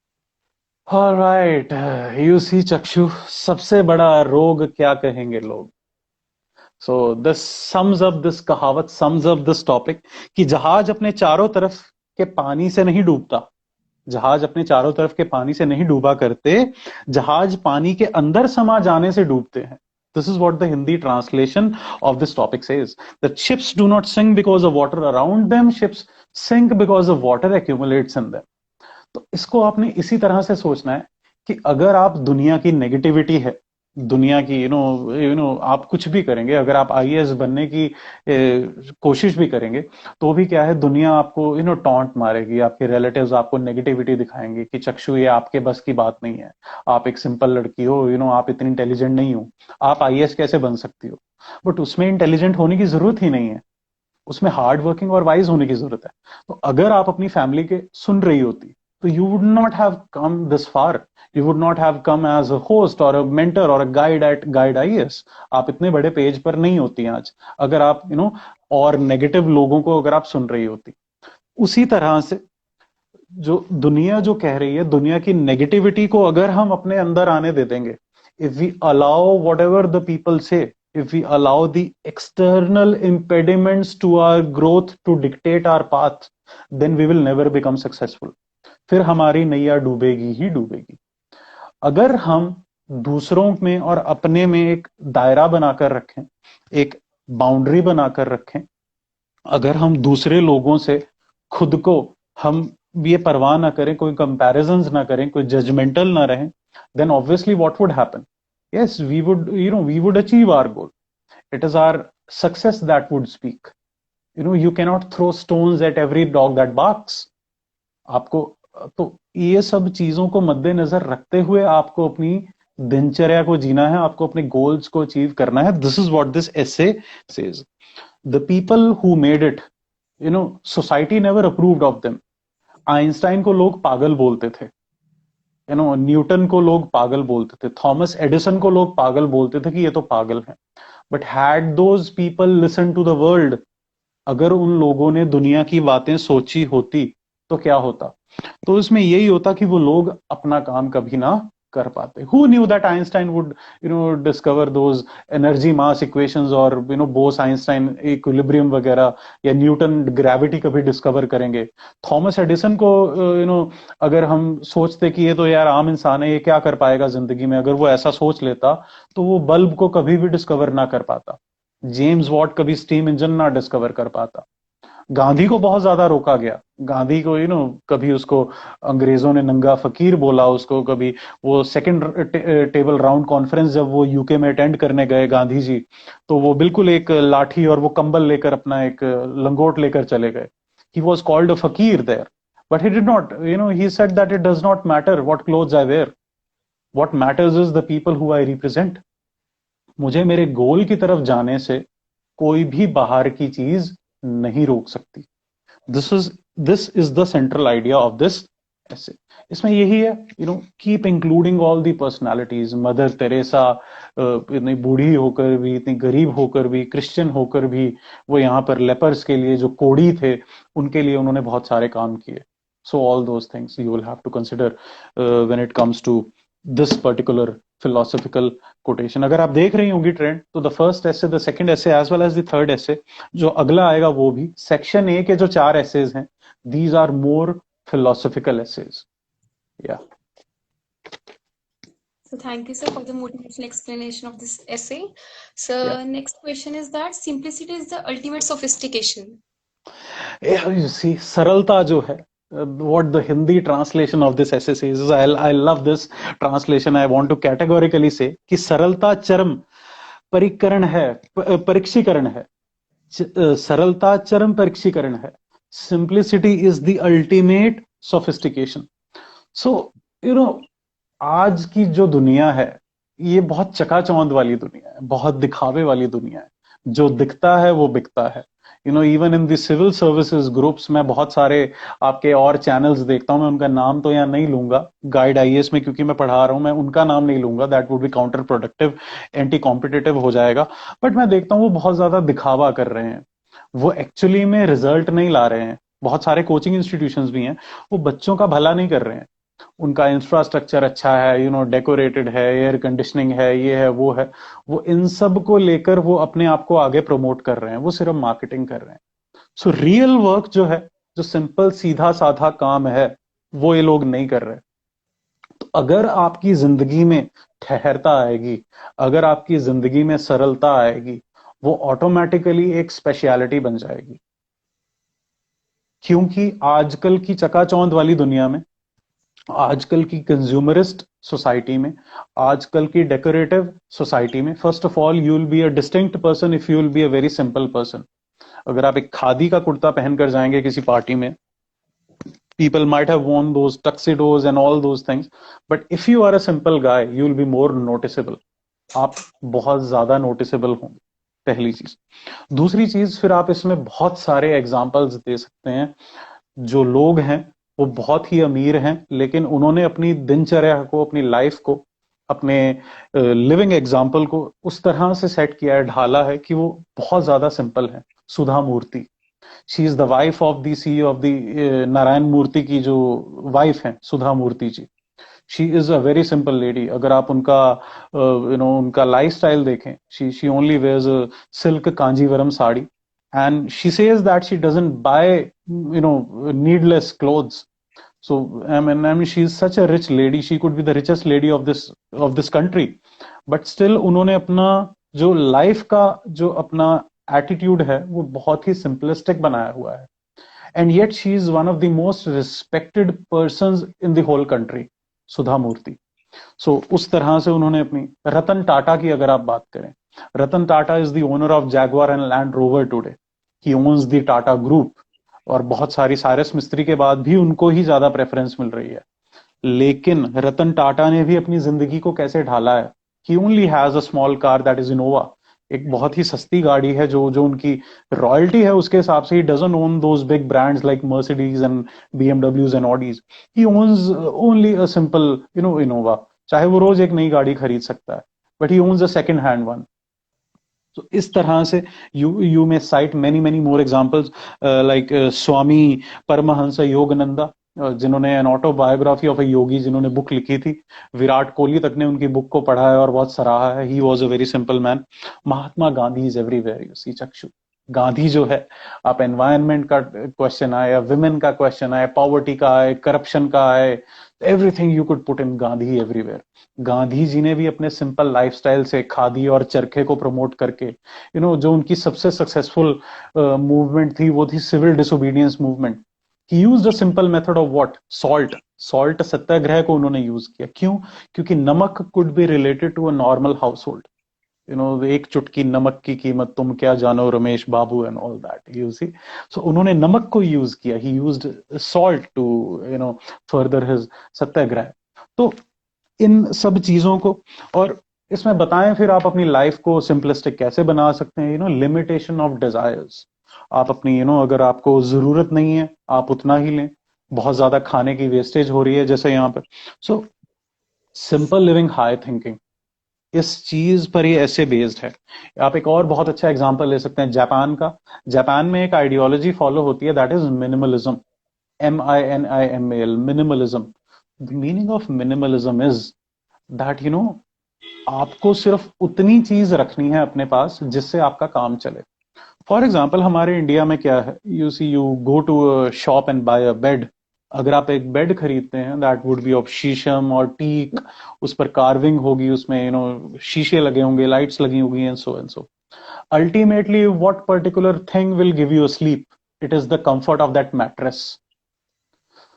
All right. You see, चक्षु, सबसे बड़ा रोग क्या कहेंगे लोग? So this sums up, this कहावत sums up this topic कि जहाज अपने चारों तरफ के पानी से नहीं डूबता, जहाज अपने चारों तरफ के पानी से नहीं डूबा करते, जहाज पानी के अंदर समा जाने से डूबते हैं. This is what the Hindi translation of this topic says. That ships do not sink because of water around them, ships sink because of water accumulates in them. तो इसको आपने इसी तरह से सोचना है कि अगर आप दुनिया की नेगेटिविटी है, दुनिया की आप कुछ भी करेंगे, अगर आप आईएएस बनने की कोशिश भी करेंगे तो भी क्या है, दुनिया आपको टॉन्ट मारेगी, आपके रिलेटिव्स आपको नेगेटिविटी दिखाएंगे कि चक्षु ये आपके बस की बात नहीं है, आप एक सिंपल लड़की हो, आप इतनी इंटेलिजेंट नहीं हो, आप आईएएस कैसे बन सकती हो. बट उसमें इंटेलिजेंट होने की जरूरत ही नहीं है, उसमें हार्ड वर्किंग और वाइज होने की जरूरत है. तो अगर आप अपनी फैमिली के सुन रही होती तो you would not have come this far. You would not have come as a host or a mentor or a guide at Guide IAS. आप इतने बड़े पेज पर नहीं होती आज अगर आप और नेगेटिव लोगों को अगर आप सुन रही होती. उसी तरह से जो कह रही है, दुनिया की नेगेटिविटी को अगर हम अपने अंदर आने दे देंगे, if we allow whatever the people say, if we allow the external impediments to our growth to dictate our path, then we will never become successful. फिर हमारी नैया डूबेगी ही डूबेगी. अगर हम दूसरों में और अपने में एक दायरा बनाकर रखें, एक बाउंड्री बनाकर रखें, अगर हम दूसरे लोगों से खुद को हम ये परवाह ना करें, कोई कंपैरिजंस ना करें, कोई जजमेंटल ना रहें, then obviously what would happen? Yes, we would achieve our goal. It is our success that would speak. You cannot throw stones at every dog that barks. आपको तो ये सब चीजों को मद्देनजर रखते हुए आपको अपनी दिनचर्या को जीना है, आपको अपने गोल्स को अचीव करना है. This is what this essay says. The people who made it, society never approved of them. Einstein को लोग पागल बोलते थे, न्यूटन को लोग पागल बोलते थे, थॉमस एडिसन को लोग पागल बोलते थे कि ये तो पागल हैं. But had those people listen to the world, अगर उन लोगों ने दुनिया की बातें सोची होती तो क्या होता? तो इसमें यही होता कि वो लोग अपना काम कभी ना कर पाते. Who knew that Einstein would discover those energy mass equations और बोस आइंस्टाइन इक्विलिब्रियम वगैरह, या न्यूटन ग्रेविटी कभी डिस्कवर करेंगे. थॉमस एडिसन को अगर हम सोचते कि ये तो यार आम इंसान है, ये क्या कर पाएगा जिंदगी में, अगर वो ऐसा सोच लेता तो वो बल्ब को कभी भी डिस्कवर ना कर पाता. जेम्स वॉट कभी स्टीम इंजन ना डिस्कवर कर पाता. गांधी को बहुत ज्यादा रोका गया. गांधी को कभी उसको अंग्रेजों ने नंगा फकीर बोला, उसको कभी वो सेकंड टेबल राउंड कॉन्फ्रेंस जब वो यूके में अटेंड करने गए गांधी जी, तो वो बिल्कुल एक लाठी और वो कंबल लेकर, अपना एक लंगोट लेकर चले गए. He was called a fakir there, but he did not, he said that it does not matter what clothes I wear, what matters is the people who I represent. मुझे मेरे गोल की तरफ जाने से कोई भी बाहर की चीज नहीं रोक सकती. This is the central idea of this essay. इसमें यही है, keep including all the personalities. Mother Teresa इतनी बूढ़ी होकर भी, इतनी गरीब होकर भी, क्रिश्चियन होकर भी, वो यहाँ पर लेपर्स के लिए, जो कोढ़ी थे, उनके लिए उन्होंने बहुत सारे काम किए. So all those things you will have to consider when it comes to this particular philosophical quotation. अगर आप देख रही होंगी ट्रेंड, तो the first essay, the second essay, as well as the third essay, जो अगला आएगा वो भी सेक्शन ए के जो 4 ऐसेज हैं, these are more philosophical essays. Yeah. So thank you, sir, for the motivational explanation of this essay. So Yeah. next question is that simplicity is the ultimate sophistication. Yeah, you see, सरलता जो है, what the Hindi translation of this essay says is, I love this translation. I want to categorically say कि सरलता चरम परिकरण है, परीक्षीकरण है. सरलता चरम परीक्षीकरण है. Simplicity is the ultimate sophistication. So आज की जो दुनिया है, ये बहुत चकाचौंध वाली दुनिया है, बहुत दिखावे वाली दुनिया है. जो दिखता है वो बिकता है। Even in the civil services groups में बहुत सारे आपके और चैनल्स देखता हूं, मैं उनका नाम तो यहाँ नहीं लूंगा गाइड आईएएस में, क्योंकि मैं पढ़ा रहा हूं, मैं उनका नाम नहीं लूंगा, that would be counter productive, anti competitive हो जाएगा। बट मैं देखता हूँ वो बहुत ज्यादा दिखावा कर रहे हैं, वो एक्चुअली में रिजल्ट नहीं ला रहे हैं। बहुत सारे कोचिंग इंस्टीट्यूशंस भी हैं, वो बच्चों का भला नहीं कर रहे हैं। उनका इंफ्रास्ट्रक्चर अच्छा है, डेकोरेटेड है, एयर कंडीशनिंग है, ये है वो है, वो इन सब को लेकर वो अपने आप को आगे प्रमोट कर रहे हैं, वो सिर्फ मार्केटिंग कर रहे हैं। सो रियल वर्क जो है, जो सिंपल सीधा साधा काम है, वो ये लोग नहीं कर रहे। तो अगर आपकी जिंदगी में ठहरता आएगी, अगर आपकी जिंदगी में सरलता आएगी, वो ऑटोमेटिकली एक स्पेशलिटी बन जाएगी। क्योंकि आजकल की चकाचौंध वाली दुनिया में, आजकल की कंज्यूमरिस्ट सोसाइटी में, आजकल की डेकोरेटिव सोसाइटी में, first of all you will be a distinct person if you will be a very simple person. अगर आप एक खादी का कुर्ता पहनकर जाएंगे किसी पार्टी में, people might have worn those tuxedos and all those things, but if you are a simple guy you will be more noticeable। आप बहुत ज्यादा नोटिसेबल होंगे, पहली चीज। दूसरी चीज, फिर आप इसमें बहुत सारे एग्जाम्पल्स दे सकते हैं। जो लोग हैं वो बहुत ही अमीर हैं, लेकिन उन्होंने अपनी दिनचर्या को, अपनी लाइफ को, अपने लिविंग एग्जाम्पल को उस तरह से सेट किया है, ढाला है कि वो बहुत ज्यादा सिंपल है। Sudha Murthy, she is the wife of the CEO of the Narayana Murthy की जो वाइफ है, Sudha Murthy ji. She is a very simple lady. अगर आप उनका उनका लाइफ स्टाइल देखें, she only wears silk Kanjeevaram sari, and she says that she doesn't buy needless clothes। So I mean she's such a rich lady, she could be the richest lady of this country, but still उन्होंने अपना जो life का जो अपना attitude है वो बहुत ही simplistic बनाया हुआ है। And yet she is one of the most respected persons in the whole country, Sudha Murthy. So उस तरह से उन्होंने अपनी, रतन टाटा की अगर आप बात करें, Ratan Tata is the owner of Jaguar and Land Rover today, he owns the Tata group, और बहुत सारी साइरस मिस्त्री के बाद भी उनको ही ज्यादा प्रेफरेंस मिल रही है। लेकिन रतन टाटा ने भी अपनी जिंदगी को कैसे ढाला है, he only has a small car that is Innova, एक बहुत ही सस्ती गाड़ी है, जो जो उनकी रॉयल्टी है उसके हिसाब से he doesn't own those big brands like Mercedes and BMWs and Audis, he owns only a simple Innova. चाहे वो रोज एक नई गाड़ी खरीद सकता है, but he owns a second hand one. तो इस तरह से you may cite many many more examples, like Swami Paramahansa Yogananda, जिन्होंने an autobiography of a yogi, जिन्होंने बुक लिखी थी। विराट कोहली तक ने उनकी बुक को पढ़ा है और बहुत सराहा है। He was a very simple man. Mahatma Gandhi is everywhere, you see Chakshu. Gandhi जो है, आप एनवायरनमेंट का क्वेश्चन आए, या विमेन का क्वेश्चन आए, पॉवर्टी का आए, करप्शन का आए, everything you could put in Gandhi everywhere. Gandhi ji ने भी अपने सिंपल लाइफस्टाइल से खादी और चरखे को प्रमोट करके, जो उनकी सबसे सक्सेसफुल मूवमेंट थी वो थी civil disobedience movement. He used a simple method of what, salt Satyagraha को उन्होंने यूज किया। क्यों? क्योंकि नमक could be related to a normal household. एक चुटकी नमक की कीमत तुम क्या जानो Ramesh Babu and all that, you see. So उन्होंने नमक को यूज किया, he used salt to further his Satyagraha. तो इन सब चीजों को, और इसमें बताएं फिर आप अपनी लाइफ को सिंपलिस्टिक कैसे बना सकते हैं। Limitation of desires. आप अपनी अगर आपको जरूरत नहीं है आप उतना ही लें। बहुत ज्यादा खाने की वेस्टेज हो रही है जैसे यहाँ पे। So simple living, high thinking, इस चीज पर ये ऐसे बेस्ड है। आप एक और बहुत अच्छा एग्जांपल ले सकते हैं जापान का। जापान में एक आइडियोलॉजी फॉलो होती है, that is minimalism. MINIMAL, minimalism. The meaning of minimalism is that आपको सिर्फ उतनी चीज रखनी है अपने पास जिससे आपका काम चले। फॉर एग्जाम्पल हमारे इंडिया में क्या है, you go to a shop and buy a bed. अगर आप एक बेड खरीदते हैं, दैट वुड बी ऑफ शीशम और टीक, उस पर कार्विंग होगी, उसमें शीशे लगे होंगे, लाइट्स लगी होंगी, and so and so. Ultimately what particular thing will give you sleep? It is the comfort of that mattress.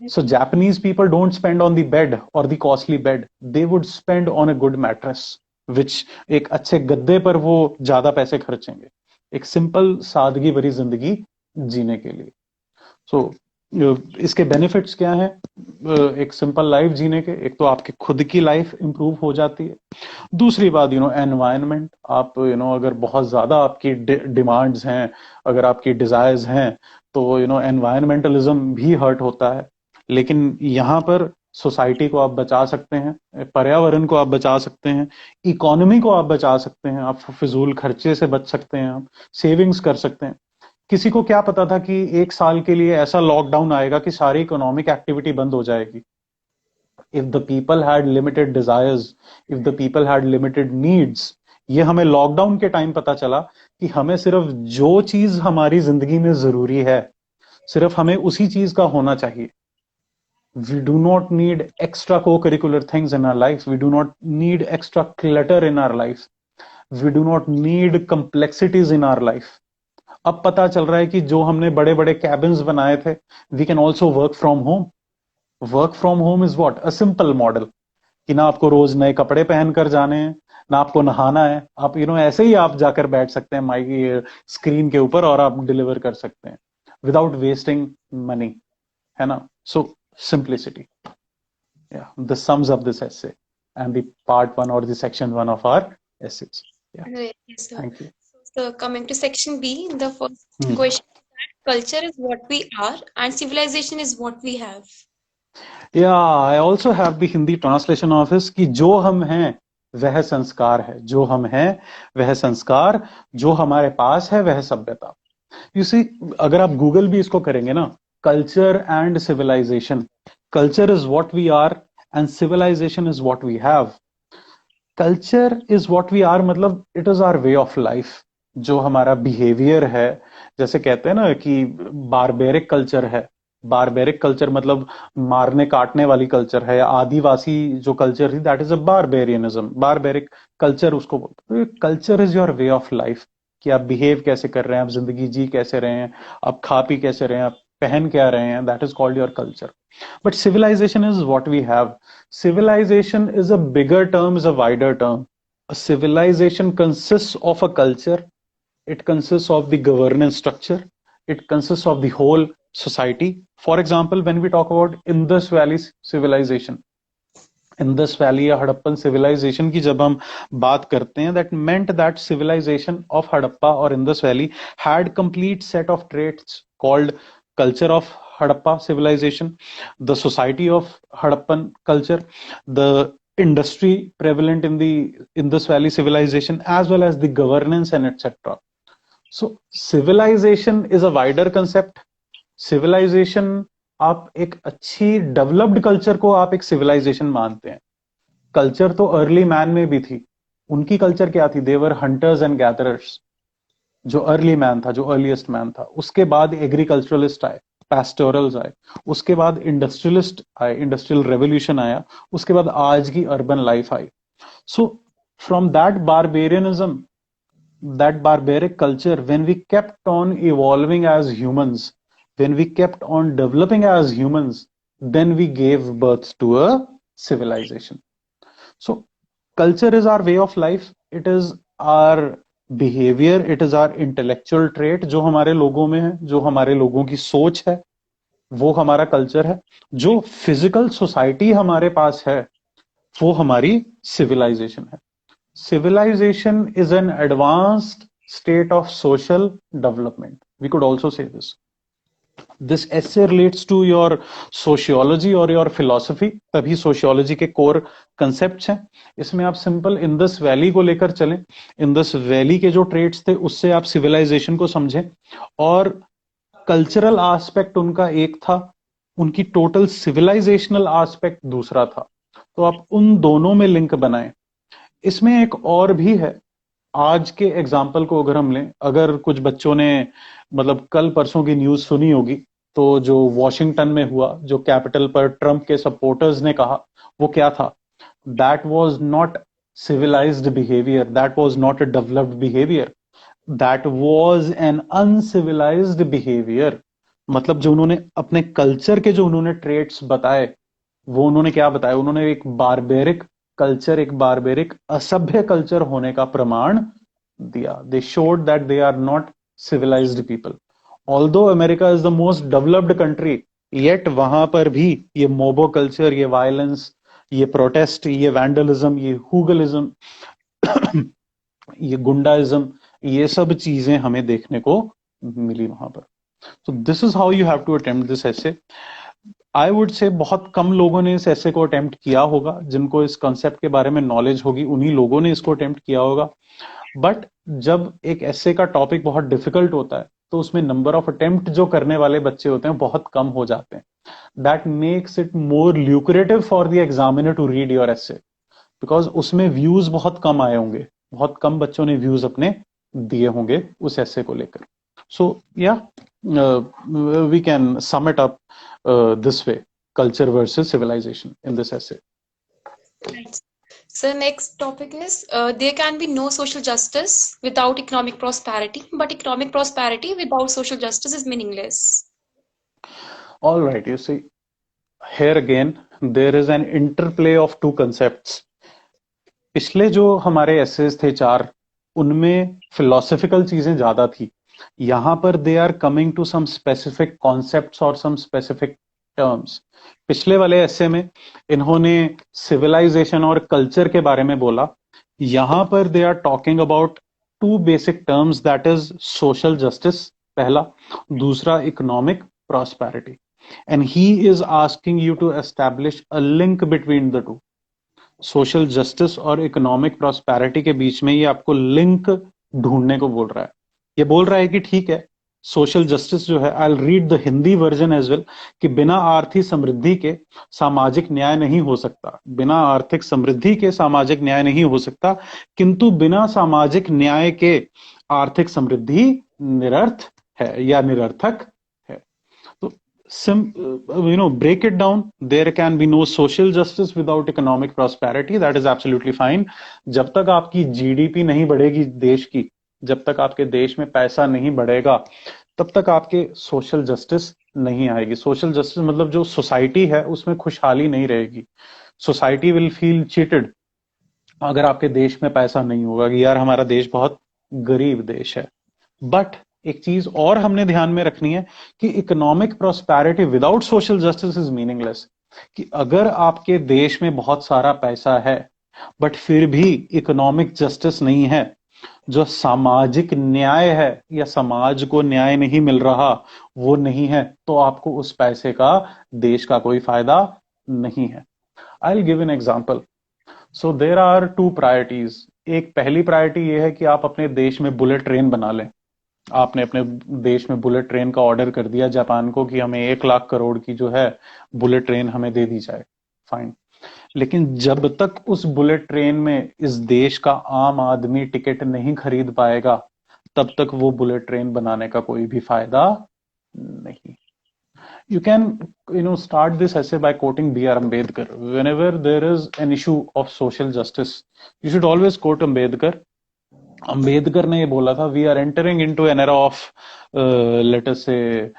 So Japanese people don't spend on the bed or the costly bed. They would spend on a good mattress, which एक अच्छे गद्दे पर वो ज्यादा पैसे खर्चेंगे एक simple सादगी भरी जिंदगी जीने के लिए। So इसके बेनिफिट्स क्या हैं? एक सिंपल लाइफ जीने के, एक तो आपकी खुद की लाइफ इंप्रूव हो जाती है। दूसरी बात, एनवायरनमेंट, आप अगर बहुत ज्यादा आपकी डिमांड्स हैं, अगर आपकी डिजायर्स हैं, तो एनवायरमेंटलिज्म भी हर्ट होता है। लेकिन यहाँ पर सोसाइटी को आप बचा सकते हैं, पर्यावरण को आप बचा सकते हैं, इकोनॉमी को आप बचा सकते हैं, आप फिजूल खर्चे से बच सकते हैं, आप सेविंग्स कर सकते हैं। किसी को क्या पता था कि एक साल के लिए ऐसा लॉकडाउन आएगा कि सारी इकोनॉमिक एक्टिविटी बंद हो जाएगी। If the people had limited desires, if the people had limited needs, ये हमें लॉकडाउन के टाइम पता चला कि हमें सिर्फ जो चीज हमारी जिंदगी में जरूरी है, सिर्फ हमें उसी चीज का होना चाहिए। We do not need extra co-curricular things in our life. We do not need extra clutter in our life. We do not need complexities in our life. अब पता चल रहा है कि जो हमने बड़े बड़े कैबिन्स बनाए थे, we can also work from home. Work from home is what? A simple model, कि ना आपको रोज नए कपड़े पहनकर जाने हैं, ना आपको नहाना है, आप ऐसे ही आप जाकर बैठ सकते हैं माइक स्क्रीन के ऊपर और आप डिलीवर कर सकते हैं विदाउट वेस्टिंग मनी, है ना? सो simplicity. Yeah, this sums up this essay and the part one or the section one of our essays. Yeah, Right, yes, sir. thank you. So coming to section B, the first question is that culture is what we are and civilization is what we have. Yeah, I also have the Hindi translation of this कि जो हम हैं वह संस्कार है, जो हम हैं वह संस्कार, जो हमारे पास है वह सभ्यता। You see, अगर आप गूगल भी इसको करेंगे ना, culture and civilization, culture is what we are and civilization is what we have. Culture is what we are मतलब it is our way of life, जो हमारा बिहेवियर है। जैसे कहते हैं ना कि बारबेरिक कल्चर है, बारबेरिक कल्चर मतलब मारने काटने वाली कल्चर है। आदिवासी जो कल्चर थी, that is a barbarianism, barbaric culture उसको बोलते हैं। Culture is your way of life, कि आप बिहेव कैसे कर रहे हैं, आप जिंदगी जी कैसे रहे हैं, आप खा पी कैसे रहे हैं, आप पहन क्या रहे हैं, that is called your culture. But civilization is what we have. Civilization is a bigger term, is a wider term. A civilization consists of a culture, it consists of the governance structure, it consists of the whole society. For example, when we talk about Indus Valley civilization, Indus Valley या Harappan civilization की जब हम बात करते हैं, that meant that civilization of Harappa or Indus Valley had complete set of traits called culture of Harappa civilization, the society of Harappan culture, the industry prevalent in the Indus Valley civilization, as well as the governance and etc. So civilization is a wider concept. Civilization, आप एक अच्छी developed culture को आप एक civilisation मानते हैं। Culture तो early man में भी थी। उनकी कल्चर क्या थी? देवर हंटर्स एंड गैदरर्स, जो अर्ली मैन था, जो अर्लीस्ट मैन था। उसके बाद एग्रीकल्चरलिस्ट आए, पैस्टोरल्स आए, उसके बाद इंडस्ट्रियलिस्ट आए, इंडस्ट्रियल रेवोल्यूशन आया, उसके बाद आज की अर्बन लाइफ आई। So from that barbarianism, that barbaric culture, when we kept on evolving as humans, when we kept on developing as humans, then we gave birth to a civilization. So culture is our way of life, it is our behavior, it is our intellectual trait, जो हमारे लोगों में है, जो हमारे लोगों की सोच है, वो हमारा कल्चर है। जो फिजिकल सोसाइटी हमारे पास है, वो हमारी सिविलाइजेशन है। Civilization is an advanced state of social development. We could also say this. This essay relates to your sociology or your philosophy, तभी sociology के core concepts हैं। इसमें आप simple Indus Valley को लेकर चलें, Indus Valley के जो traits थे उससे आप civilization को समझें, और cultural aspect उनका एक था, उनकी total civilizational aspect दूसरा था। तो आप उन दोनों में लिंक बनाएं। इसमें एक और भी है। आज के एग्जाम्पल को अगर हम लें, अगर कुछ बच्चों ने मतलब कल परसों की न्यूज सुनी होगी, तो जो वॉशिंगटन में हुआ, जो कैपिटल पर ट्रंप के सपोर्टर्स ने कहा, वो क्या था? That was not civilised behaviour, that was not a developed behaviour, that was an uncivilised behaviour. मतलब जो उन्होंने अपने कल्चर के जो उन्होंने ट्रेट्स बताए, वो उन्होंने क्या बताया? उन्होंने एक बारबेरिक कल्चर, एक बारबेरिक असभ्य कल्चर होने का प्रमाण दिया। They showed that they are not civilized people. Although America is the most developed country, yet वहां पर भी ये मोबो कल्चर, ये वायलेंस, ये प्रोटेस्ट, ये वैंडलिज्म, ये हुगलिज्म, ये गुंडाइज्म, ये सब चीजें हमें देखने को मिली वहां पर। तो this is how you have to attempt this ऐसे। आई वुड से बहुत कम लोगों ने इस ऐसे को अटेम्प्ट किया होगा, जिनको इस कॉन्सेप्ट के बारे में नॉलेज होगी उन्हीं लोगों ने इसको अटेम्प्ट किया होगा। बट जब एक ऐसे का टॉपिक बहुत डिफिकल्ट होता है तो उसमें नंबर ऑफ अटेम्प्ट जो करने वाले बच्चे होते हैं बहुत कम हो जाते हैं। That makes it more lucrative for the examiner to read your essay, because उसमें व्यूज बहुत कम आए होंगे, बहुत कम बच्चों ने व्यूज अपने दिए होंगे उस ऐसे को लेकर। So yeah we can sum it up this way, culture versus civilization in this essay. Right. So next topic is there can be no social justice without economic prosperity, but economic prosperity without social justice is meaningless. All right, you see, here again there is an interplay of two concepts. पिछले जो हमारे essays थे 4, उनमें philosophical चीजें ज्यादा थी। यहां पर they are coming to some specific concepts और सम स्पेसिफिक टर्म्स। पिछले वाले ऐसे में इन्होंने सिविलाइजेशन और कल्चर के बारे में बोला। यहां पर they are talking about two basic terms, that is social justice पहला, दूसरा economic prosperity. And he is asking you to establish a link between the two. Social justice और इकोनॉमिक प्रॉस्पेरिटी के बीच में ये आपको लिंक ढूंढने को बोल रहा है। ये बोल रहा है कि ठीक है, सोशल जस्टिस जो है, I will read the Hindi version as well, कि बिना आर्थिक समृद्धि के सामाजिक न्याय नहीं हो सकता। बिना आर्थिक समृद्धि के सामाजिक न्याय नहीं हो सकता, किंतु बिना सामाजिक न्याय के आर्थिक समृद्धि निरर्थ है या निरर्थक है। तो break it down. There can be no social justice without economic prosperity. That is absolutely fine. जब तक आपकी जीडीपी नहीं बढ़ेगी देश की, जब तक आपके देश में पैसा नहीं बढ़ेगा, तब तक आपके सोशल जस्टिस नहीं आएगी। सोशल जस्टिस मतलब जो सोसाइटी है उसमें खुशहाली नहीं रहेगी। सोसाइटी विल फील चीटेड अगर आपके देश में पैसा नहीं होगा कि यार हमारा देश बहुत गरीब देश है। बट एक चीज और हमने ध्यान में रखनी है कि economic prosperity without social justice is meaningless. कि अगर आपके देश में बहुत सारा पैसा है बट फिर भी इकोनॉमिक जस्टिस नहीं है, जो सामाजिक न्याय है या समाज को न्याय नहीं मिल रहा वो नहीं है, तो आपको उस पैसे का देश का कोई फायदा नहीं है। I will give an example. So there are two priorities. एक पहली प्रायोरिटी ये है कि आप अपने देश में बुलेट ट्रेन बना लें। आपने अपने देश में बुलेट ट्रेन का ऑर्डर कर दिया जापान को कि हमें 1 लाख करोड़ की जो है बुलेट ट्रेन हमें दे दी जाए, फाइन। लेकिन जब तक उस बुलेट ट्रेन में इस देश का आम आदमी टिकट नहीं खरीद पाएगा, तब तक वो बुलेट ट्रेन बनाने का कोई भी फायदा नहीं। You can start this essay by quoting B.R. Ambedkar. Whenever there is an issue of social justice, you should always quote Ambedkar. Ambedkar ने ये बोला था, we are entering into an era of let us say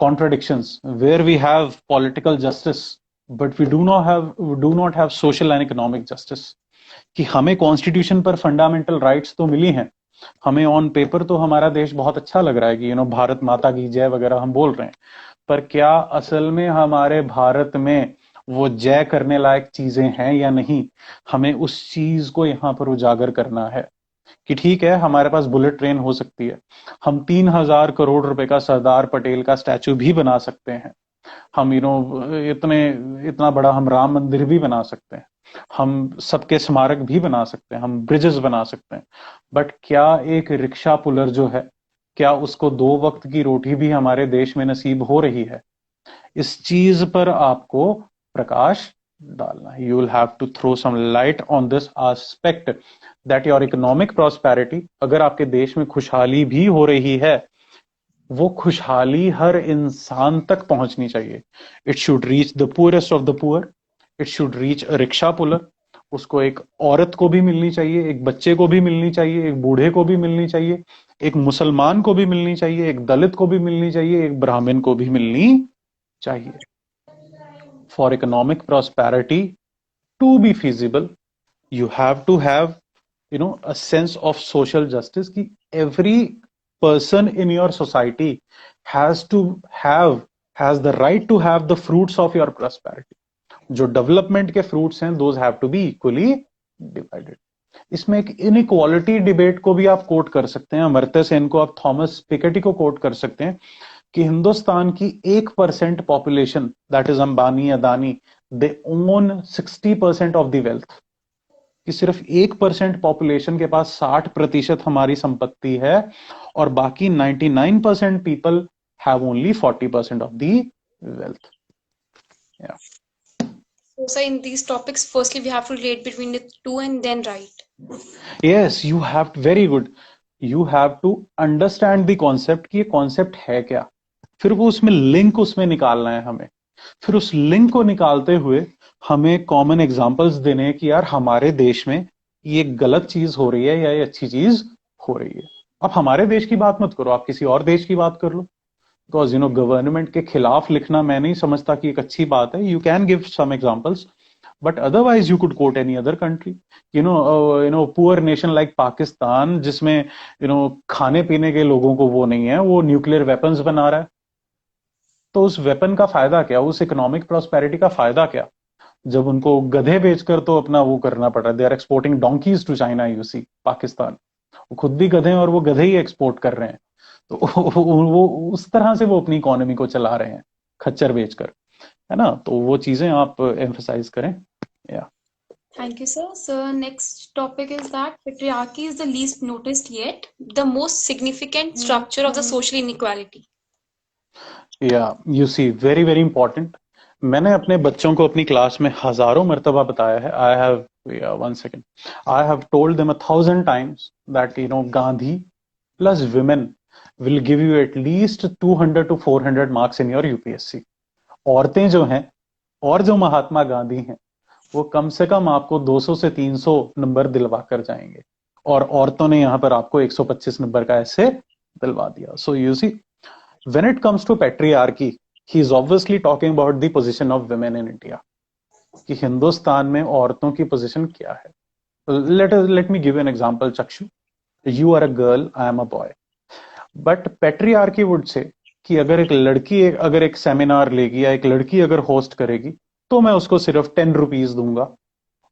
contradictions where we have political justice but we do not have social and economic justice। कि हमें constitution पर fundamental rights तो मिली हैं, हमें ऑन पेपर तो हमारा देश बहुत अच्छा लग रहा है कि भारत माता की जय वगैरह हम बोल रहे हैं, पर क्या असल में हमारे भारत में वो जय करने लायक चीजें हैं या नहीं? हमें उस चीज को यहाँ पर उजागर करना है कि ठीक है, हमारे पास बुलेट ट्रेन हो सकती है, हम 3000 करोड़ रुपए का सरदार पटेल का स्टैचू भी बना सकते हैं, हम इतना बड़ा हम राम मंदिर भी बना सकते हैं, हम सबके स्मारक भी बना सकते हैं, हम ब्रिजेस बना सकते हैं, बट क्या एक रिक्शा पुलर जो है, क्या उसको 2 वक्त की रोटी भी हमारे देश में नसीब हो रही है? इस चीज पर आपको प्रकाश डालना है। You will have to throw some light on this aspect that your economic prosperity, अगर आपके देश में खुशहाली भी हो रही है, वो खुशहाली हर इंसान तक पहुंचनी चाहिए। It should reach the poorest of the poor, it should reach a rickshaw puller. उसको एक औरत को भी मिलनी चाहिए, एक बच्चे को भी मिलनी चाहिए, एक बूढ़े को भी मिलनी चाहिए, एक मुसलमान को भी मिलनी चाहिए, एक दलित को भी मिलनी चाहिए, एक ब्राह्मण को भी मिलनी चाहिए। For economic prosperity to be feasible, you have to have a sense of social justice कि every person in your society has to have has the right to have the fruits of your prosperity. जो development के fruits हैं those have to be equally divided. इसमें एक inequality debate को भी आप coat कर सकते हैं, अमर्त्य सेन को, आप थॉमस पिकेटी को कोट कर सकते हैं कि हिंदुस्तान की 1% population, that is Ambani Adani, they own 60% of the wealth. कि सिर्फ 1% पॉपुलेशन के पास 60% हमारी संपत्ति है और बाकी 99% people have only 40% of the wealth. So in these topics, firstly we have to relate between the two and then write. Yes, you have to, very good. You have to understand the concept कि ये concept है क्या, फिर वो उसमें link उसमें निकालना है हमें, फिर उस लिंक को निकालते हुए हमें कॉमन एग्जांपल्स देने हैं कि यार हमारे देश में ये गलत चीज हो रही है या ये अच्छी चीज हो रही है। आप हमारे देश की बात मत करो, आप किसी और देश की बात कर लो, बिकॉज गवर्नमेंट के खिलाफ लिखना मैं नहीं समझता कि एक अच्छी बात है। You can give some examples, but otherwise you could quote any other country. Poor nation like Pakistan, जिसमें खाने पीने के लोगों को वो नहीं है, वो न्यूक्लियर वेपन्स बना रहा है, तो उस वेपन का फायदा क्या, उस इकोनॉमिक प्रॉस्पेरिटी का फायदा क्या, जब उनको गधे बेचकर तो अपना वो करना पड़ रहा है। They are exporting donkeys to China, you see, Pakistan, वो खुद भी गधे हैं और वो गधे ही एक्सपोर्ट कर रहे हैं। तो वो उस तरह से वो अपनी इकोनॉमी को चला रहे हैं, खच्चर बेचकर, है ना। तो वो चीजें आप एम्फसाइज करें। या Thank you, sir. So next topic is that patriarchy is the least noticed yet the most significant structure of the social inequality. You see, very very important. मैंने अपने बच्चों को अपनी क्लास में हजारों मर्तबा बताया है। I have, one second, I have told them 1000 times that Gandhi plus women will give you at least 200 to 400 marks in your UPSC। औरतें जो हैं और जो महात्मा गांधी हैं वो कम से कम आपको 200 से 300 नंबर दिलवा कर जाएंगे, और औरतों ने यहां पर आपको 125 नंबर का ऐसे दिलवा दिया। So you see, when it comes to patriarchy, he is obviously talking about the position of women in India, कि हिंदुस्तान में औरतों की पोजीशन क्या है। let me give you an example, चक्षु। You are a girl, I am a boy, but patriarchy would say कि अगर एक लड़की अगर एक सेमिनार लेगी या एक लड़की अगर होस्ट करेगी तो मैं उसको सिर्फ 10 रुपीज दूंगा,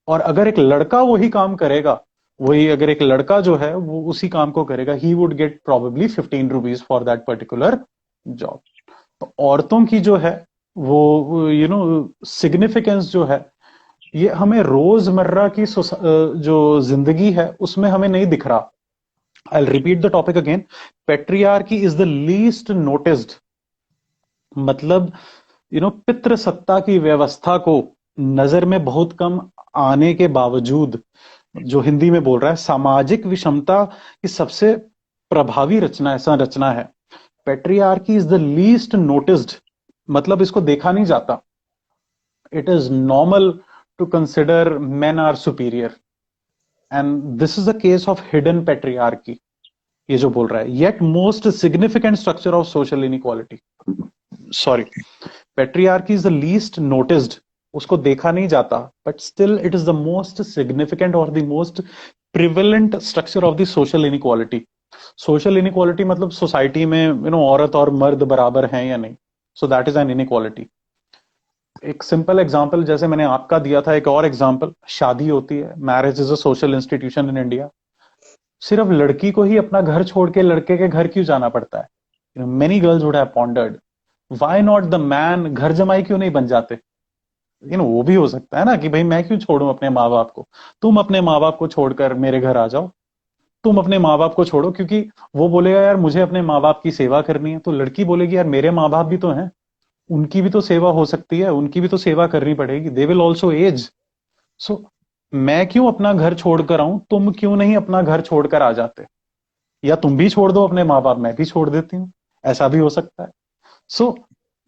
और अगर एक लड़का वही काम करेगा, वही अगर एक लड़का जो है वो उसी काम को करेगा, he would get probably 15 rupees for that particular job. तो औरतों की जो है वो सिग्निफिकेंस जो है, ये हमें रोजमर्रा की जो जिंदगी है उसमें हमें नहीं दिख रहा। I'll repeat the topic again. Patriarchy is the least noticed। मतलब पितृ सत्ता की व्यवस्था को नजर में बहुत कम आने के बावजूद, जो हिंदी में बोल रहा है, सामाजिक विषमता की सबसे प्रभावी रचना ऐसा रचना है। Patriarchy is the least noticed, मतलब इसको देखा नहीं जाता। It is normal to consider men are superior, and this is a case of hidden patriarchy, ये जो बोल रहा है। Yet most significant structure of social inequality, sorry, patriarchy is the least noticed, उसको देखा नहीं जाता, but still it is the most significant और the most prevalent structure of the social inequality. Social inequality मतलब सोसाइटी में औरत और मर्द बराबर हैं या नहीं, सो दैट इज एन इनइक्वालिटी। एक सिंपल एग्जांपल जैसे मैंने आपका दिया था, एक और एग्जांपल, शादी होती है, marriage is a social institution in India. सिर्फ लड़की को ही अपना घर छोड़ के लड़के के घर क्यों जाना पड़ता है? Many girls would have pondered, why not the man घर जमाई क्यों नहीं बन जाते? वो भी हो सकता है ना कि भाई मैं क्यों छोड़ूं अपने माँ बाप को, तुम अपने माँ बाप को छोड़कर मेरे घर आ जाओ, तुम अपने माँ बाप को छोड़ो, क्योंकि वो बोलेगा यार मुझे अपने माँ बाप की सेवा करनी है, तो लड़की बोलेगी यार मेरे माँ बाप भी तो हैं, उनकी भी तो सेवा हो सकती है, उनकी भी तो सेवा करनी पड़ेगी, दे विल ऑल्सो एज। सो मैं क्यों अपना घर छोड़कर आऊं, तुम क्यों नहीं अपना घर छोड़कर आ जाते, या तुम भी छोड़ दो अपने माँ बाप, मैं भी छोड़ देती हूँ, ऐसा भी हो सकता है। So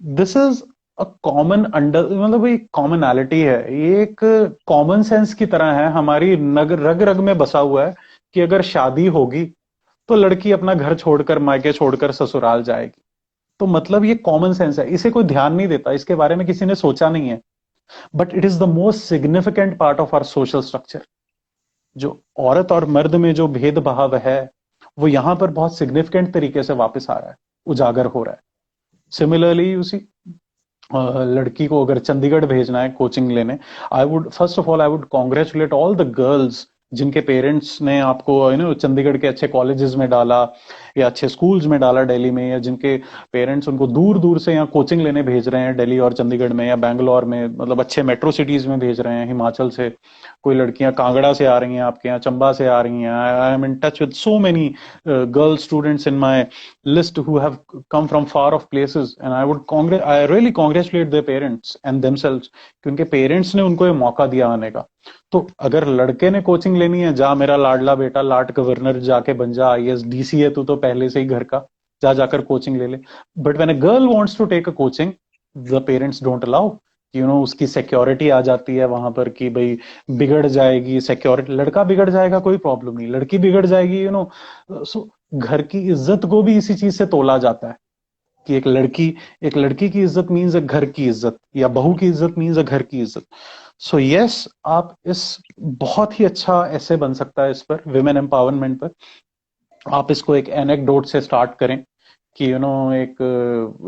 this is a common मतलब एक कॉमनैलिटी है, ये एक कॉमन सेंस की तरह है, हमारी रग रग में बसा हुआ है कि अगर शादी होगी तो लड़की अपना घर छोड़कर, मायके छोड़कर ससुराल जाएगी। तो मतलब ये कॉमन सेंस है, इसे कोई ध्यान नहीं देता, इसके बारे में किसी ने सोचा नहीं है, but it is the most significant part of our social structure. जो औरत और मर्द में जो भेदभाव है वो यहां पर बहुत सिग्निफिकेंट तरीके से वापस आ रहा है, उजागर हो रहा है। सिमिलरली यू सी, लड़की को अगर चंडीगढ़ भेजना है कोचिंग लेने, I would first of all I would congratulate all the girls जिनके पेरेंट्स ने आपको चंडीगढ़ के अच्छे कॉलेजेस में डाला या अच्छे स्कूल्स में डाला दिल्ली में, या जिनके पेरेंट्स उनको दूर दूर से यहाँ कोचिंग लेने भेज रहे हैं दिल्ली और चंडीगढ़ में या बैंगलोर में, मतलब अच्छे मेट्रो सिटीज में भेज रहे हैं, हिमाचल से कोई लड़कियां कांगड़ा से आ रही हैं आपके यहाँ, चंबा से आ रही हैं। I am in touch with so many girl students in my list who have come from far off places, and I really congratulate their parents and themselves कि उनके पेरेंट्स ने उनको ये मौका दिया आने का। तो अगर लड़के ने कोचिंग लेनी है, जा मेरा लाडला बेटा, लाट गवर्नर जाके बन जा, आईएएस डीसी है तू तो पहले से ही घर का, जा जाकर कोचिंग ले ले। But when a girl wants to take a coaching, the parents don't allow. उसकी सिक्योरिटी आ जाती है वहां पर कि भाई बिगड़ जाएगी सिक्योरिटी, लड़का बिगड़ जाएगा कोई प्रॉब्लम नहीं, लड़की बिगड़ जाएगी सो घर की इज्जत को भी इसी चीज से तोला जाता है कि एक लड़की की इज्जत मीन्स अ घर की इज्जत, या बहू की इज्जत मीन्स अ घर की इज्जत। सो यस, आप इस बहुत ही अच्छा ऐसे बन सकता है इस पर, विमेन एम्पावरमेंट पर। आप इसको एक एनेक्डोट से स्टार्ट करें कि एक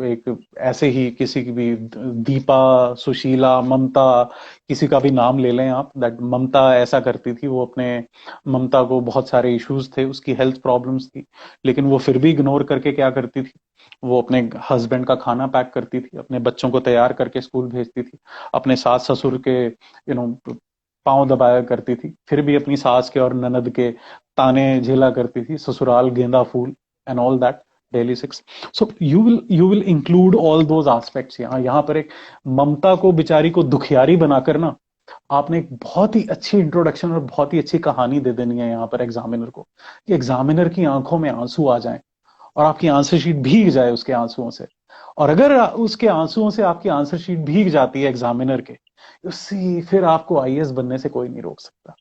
एक ऐसे ही किसी की भी, दीपा, सुशीला, ममता, किसी का भी नाम ले लें आप, दैट ममता ऐसा करती थी, वो अपने, ममता को बहुत सारे इश्यूज थे, उसकी हेल्थ प्रॉब्लम्स थी, लेकिन वो फिर भी इग्नोर करके क्या करती थी, वो अपने हस्बैंड का खाना पैक करती थी, अपने बच्चों को तैयार करके स्कूल भेजती थी, अपने सास ससुर के पांव दबाया करती थी, फिर भी अपनी सास के और ननद के ताने झेला करती थी, Sasural Genda Phool and all that, daily six. So you will include all those aspects. यहाँ पर एक ममता को बेचारी को दुखियारी बनाकर ना, आपने एक बहुत ही अच्छी इंट्रोडक्शन और बहुत ही अच्छी कहानी दे देनी है यहाँ पर एग्जामिनर को, कि एग्जामिनर की आंखों में आंसू आ जाएं और आपकी आंसर शीट भीग जाए उसके आंसुओं से। और अगर उसके आंसुओं से आपकी आंसर शीट भीग जाती है एग्जामिनर के, उसी फिर आपको आईएएस बनने से कोई नहीं रोक सकता।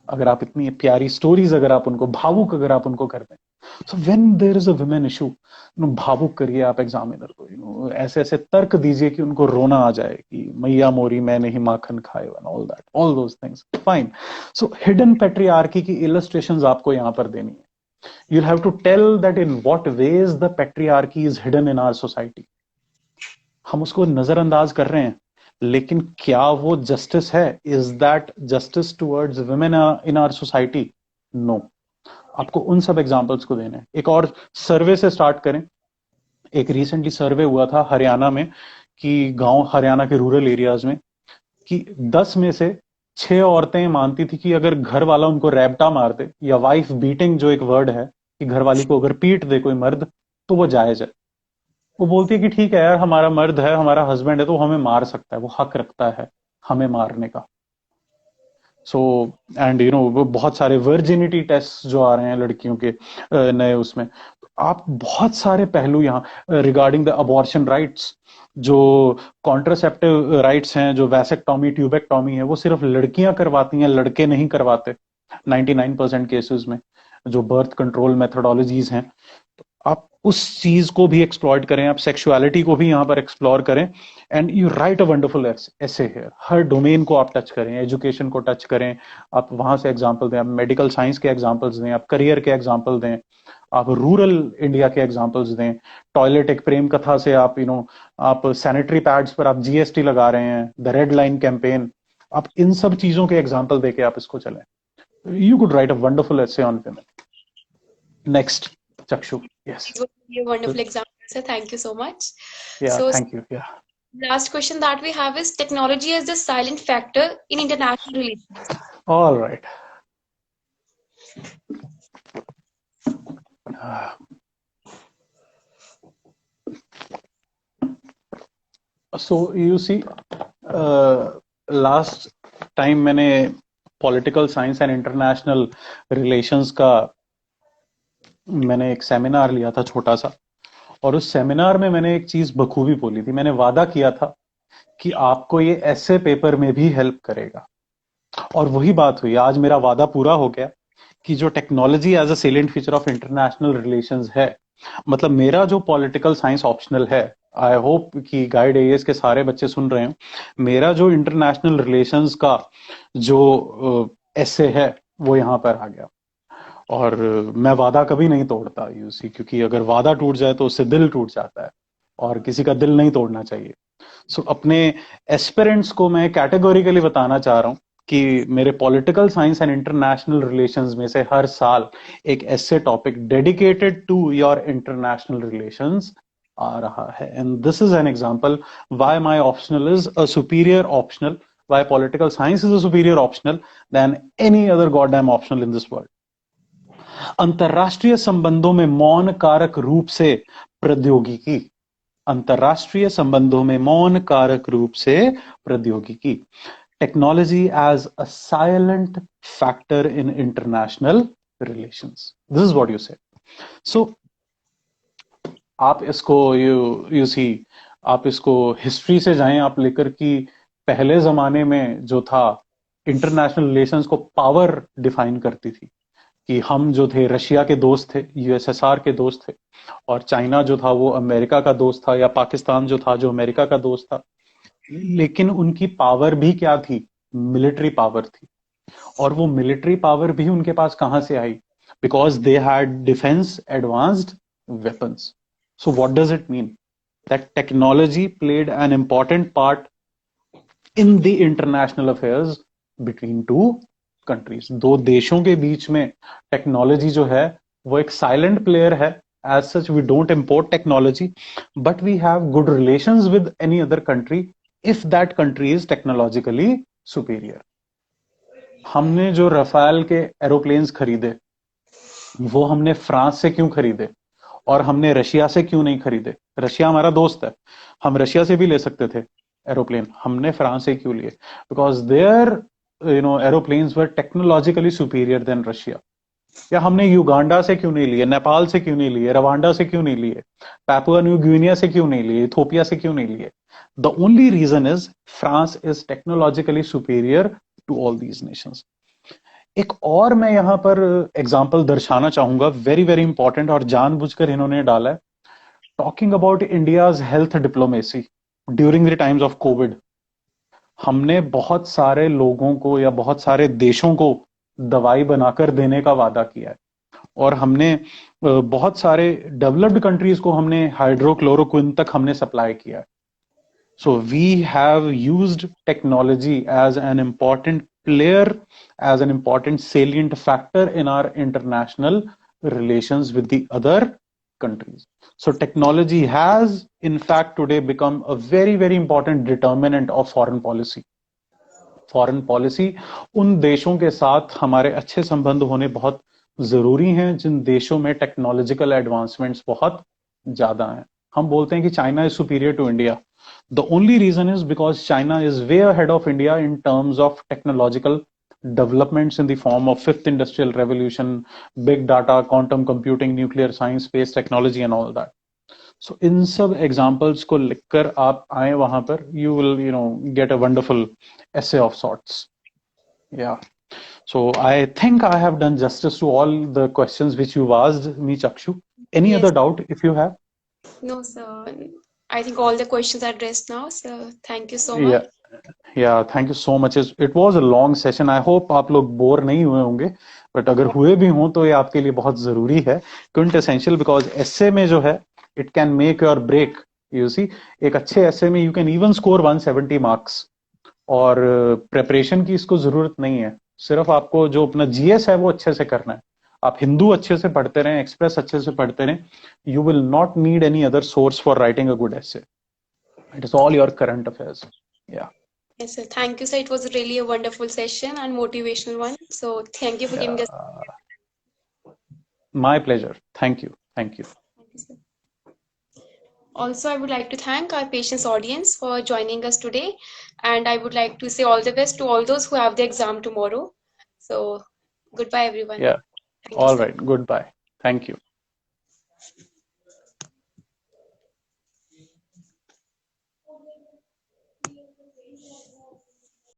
अगर आप इतनी प्यारी स्टोरीज, अगर आप उनको भावुक, अगर आप उनको कर दें, so when there is a women issue, भावुक करिए आप एग्जामिनर को, ऐसे ऐसे तर्क दीजिए कि उनको रोना आ जाए कि मैया मोरी मैं नहीं माखन खाए, and all that, all those things fine. So hidden patriarchy की इलस्ट्रेशंस आपको यहाँ पर देनी है। you'll have to tell that in what ways the patriarchy is hidden in our society। हम उसको नजरअंदाज कर रहे हैं, लेकिन क्या वो जस्टिस है? Is that justice towards women in our society? No. आपको उन सब एग्जांपल्स को देने हैं। एक और सर्वे से स्टार्ट करें। एक रिसेंटली सर्वे हुआ था हरियाणा में, कि गांव हरियाणा के रूरल एरियाज में, कि 10 में से 6 औरतें मानती थी कि अगर घर वाला उनको रैप्टा मार दे, या वाइफ बीटिंग जो एक वर्ड है, कि घर वाली को अगर पीट दे कोई मर्द, तो वो जायज है। वो बोलती है कि ठीक है यार, हमारा मर्द है, हमारा हस्बैंड है, तो हमें मार सकता है, वो हक रखता है हमें मारने का। सो एंड वो बहुत सारे वर्जिनिटी टेस्ट जो आ रहे हैं लड़कियों के नए उसमें, आप बहुत सारे पहलू यहाँ रिगार्डिंग द अबॉर्शन राइट्स, जो कॉन्ट्रासेप्टिव राइट्स हैं, जो वैसेक्टॉमी ट्यूबेक्टॉमी है, वो सिर्फ लड़कियां करवाती हैं, लड़के नहीं करवाते 99% केसेस में, जो बर्थ कंट्रोल मेथोडोलॉजीज हैं। आप उस चीज को भी एक्सप्लॉइट करें, आप सेक्सुअलिटी को भी यहाँ पर एक्सप्लोर करें, and you right a wonderful ऐसे हियर। हर डोमेन को आप टच करें, एजुकेशन को टच करें, आप वहां से एग्जांपल दें, आप मेडिकल साइंस के एग्जांपल्स दें, आप करियर के एग्जांपल दें, आप रूरल इंडिया के एग्जांपल्स दें, टॉयलेट एक प्रेम कथा से आप आप सैनिटरी पैड्स पर आप जीएसटी लगा रहे हैं, द रेड लाइन कैंपेन, आप इन सब चीजों के एग्जांपल देके आप इसको चलें। You could write a wonderful essay on women. Next, Chakshu, yes. It was a wonderful example, sir. Thank you so much. Yeah, So, thank you. Yeah. last question that we have is technology as the silent factor in international relations. All right. So you see, last time मैंने political science and international relations का मैंने एक seminar लिया था छोटा सा, और उस सेमिनार में मैंने एक चीज बखूबी बोली थी। मैंने वादा किया था कि आपको ये ऐसे पेपर में भी हेल्प करेगा, और वही बात हुई। आज मेरा वादा पूरा हो गया कि जो technology as a salient feature of international relations है, मतलब मेरा जो पॉलिटिकल साइंस ऑप्शनल है, आई होप कि गाइड एएस के सारे बच्चे सुन रहे हैं, मेरा जो इंटरनेशनल रिलेशंस का जो ऐसे है वो यहाँ पर आ गया। और मैं वादा कभी नहीं तोड़ता यूसी, क्योंकि अगर वादा टूट जाए तो उससे दिल टूट जाता है। और किसी का दिल नहीं तोड़ना चाहिए। सो अपने एस्पिरेंट्स को मैं कैटेगोरिकली बताना चाह रहा हूं कि मेरे political science and international relations में से हर साल एक ऐसे topic dedicated to your international relations आ रहा है। And this is an example why my optional is a superior optional, why political science is a superior optional than any other goddamn optional in this world. अंतरराष्ट्रीय संबंधों में मौन कारक रूप से प्रौद्योगिकी, अंतरराष्ट्रीय संबंधों में मौन कारक रूप से प्रौद्योगिकी, technology as a silent factor in international relations, this is what you said. So आप इसको यू सी, आप इसको हिस्ट्री से जाएं आप लेकर कि पहले जमाने में जो था इंटरनेशनल रिलेशंस को पावर डिफाइन करती थी कि हम जो थे रशिया के दोस्त थे, यूएसएसआर के दोस्त थे, और चाइना जो था वो अमेरिका का दोस्त था, या पाकिस्तान जो था जो अमेरिका का दोस्त था। लेकिन उनकी पावर भी क्या थी? मिलिट्री पावर थी। और वो मिलिट्री पावर भी उनके पास कहां से आई? Because they had defence advanced weapons. So what does it mean? That technology played an important part in the international affairs between two countries. दो देशों के बीच में टेक्नोलॉजी जो है वो एक साइलेंट प्लेयर है। As such we don't import technology, but we have good relations with any other country if that country is technologically superior. हमने जो रफाल के एरोप्लेन्स खरीदे वो हमने फ्रांस से क्यों खरीदे और हमने रशिया से क्यों नहीं खरीदे? रशिया हमारा दोस्त है, हम रशिया से भी ले सकते थे एरोप्लेन, हमने फ्रांस से क्यों लिए? Because their aeroplanes were technologically superior than Russia. या हमने युगांडा से क्यों नहीं लिए, नेपाल से क्यों नहीं लिए, रवांडा से क्यों नहीं लिए, पैपुआ न्यू गिनिया से क्यों नहीं लिए, इथोपिया से क्यों नहीं लिए? The only reason is France is technologically superior to all these nations. एक और मैं यहां पर एग्जाम्पल दर्शाना चाहूंगा, वेरी वेरी इंपॉर्टेंट, और जानबूझकर इन्होंने डाला है। Talking about India's health diplomacy during the times of Covid, हमने बहुत सारे लोगों को या बहुत सारे देशों को दवाई बनाकर देने का वादा किया है, और हमने बहुत सारे डेवलप्ड कंट्रीज को हमने हाइड्रोक्लोरोक्विन तक हमने सप्लाई किया है। So we have used technology as an important player, as an important salient factor in our international relations with the other countries. So technology has in fact today become a very very important determinant of foreign policy. Foreign policy, उन देशों के साथ हमारे अच्छे संबंध होने बहुत जरूरी हैं जिन देशों में टेक्नोलॉजिकल एडवांसमेंट्स बहुत ज्यादा हैं। हम बोलते हैं कि China is superior to India, the only reason is because China is way ahead of India in terms of technological developments in the form of fifth industrial revolution, big data, quantum computing, nuclear science, space technology and all that. सो इन सब examples को लिखकर आप आए वहां पर, you will get a wonderful essay of sorts. Yeah. So I think I have done justice to all the questions which you've asked me, Chakshu. Any other Yes. doubt if you have? No, sir. I think all the questions are addressed now, so thank you so much. Yeah. Yeah, thank you so much. It was a long session. I hope आप लोग bore नहीं हुए होंगे, but अगर हुए भी हों तो ये आपके लिए बहुत जरूरी है, क्विंटेसेंशियल, बिकॉज एसे में जो है it can make your break. You see, एक अच्छे एसे में you can even score 170 marks, और प्रेपरेशन की इसको जरूरत नहीं है। सिर्फ आपको जो अपना जीएस है वो अच्छे से करना है। आप हिंदू अच्छे से पढ़ते रहें, एक्सप्रेस अच्छे से पढ़ते रहें, you will not need any other source for writing a good essay. It is all your current affairs. या Yes, sir. Thank you, sir. It was really a wonderful session and motivational one. So thank you for giving us. My pleasure, thank you, thank you. Thank you, sir. Also, I would like to thank our patience audience for joining us today, and I would like to say all the best to all those who have the exam tomorrow. So, goodbye, everyone. Yeah, Thank you, all sir. right, goodbye, thank you।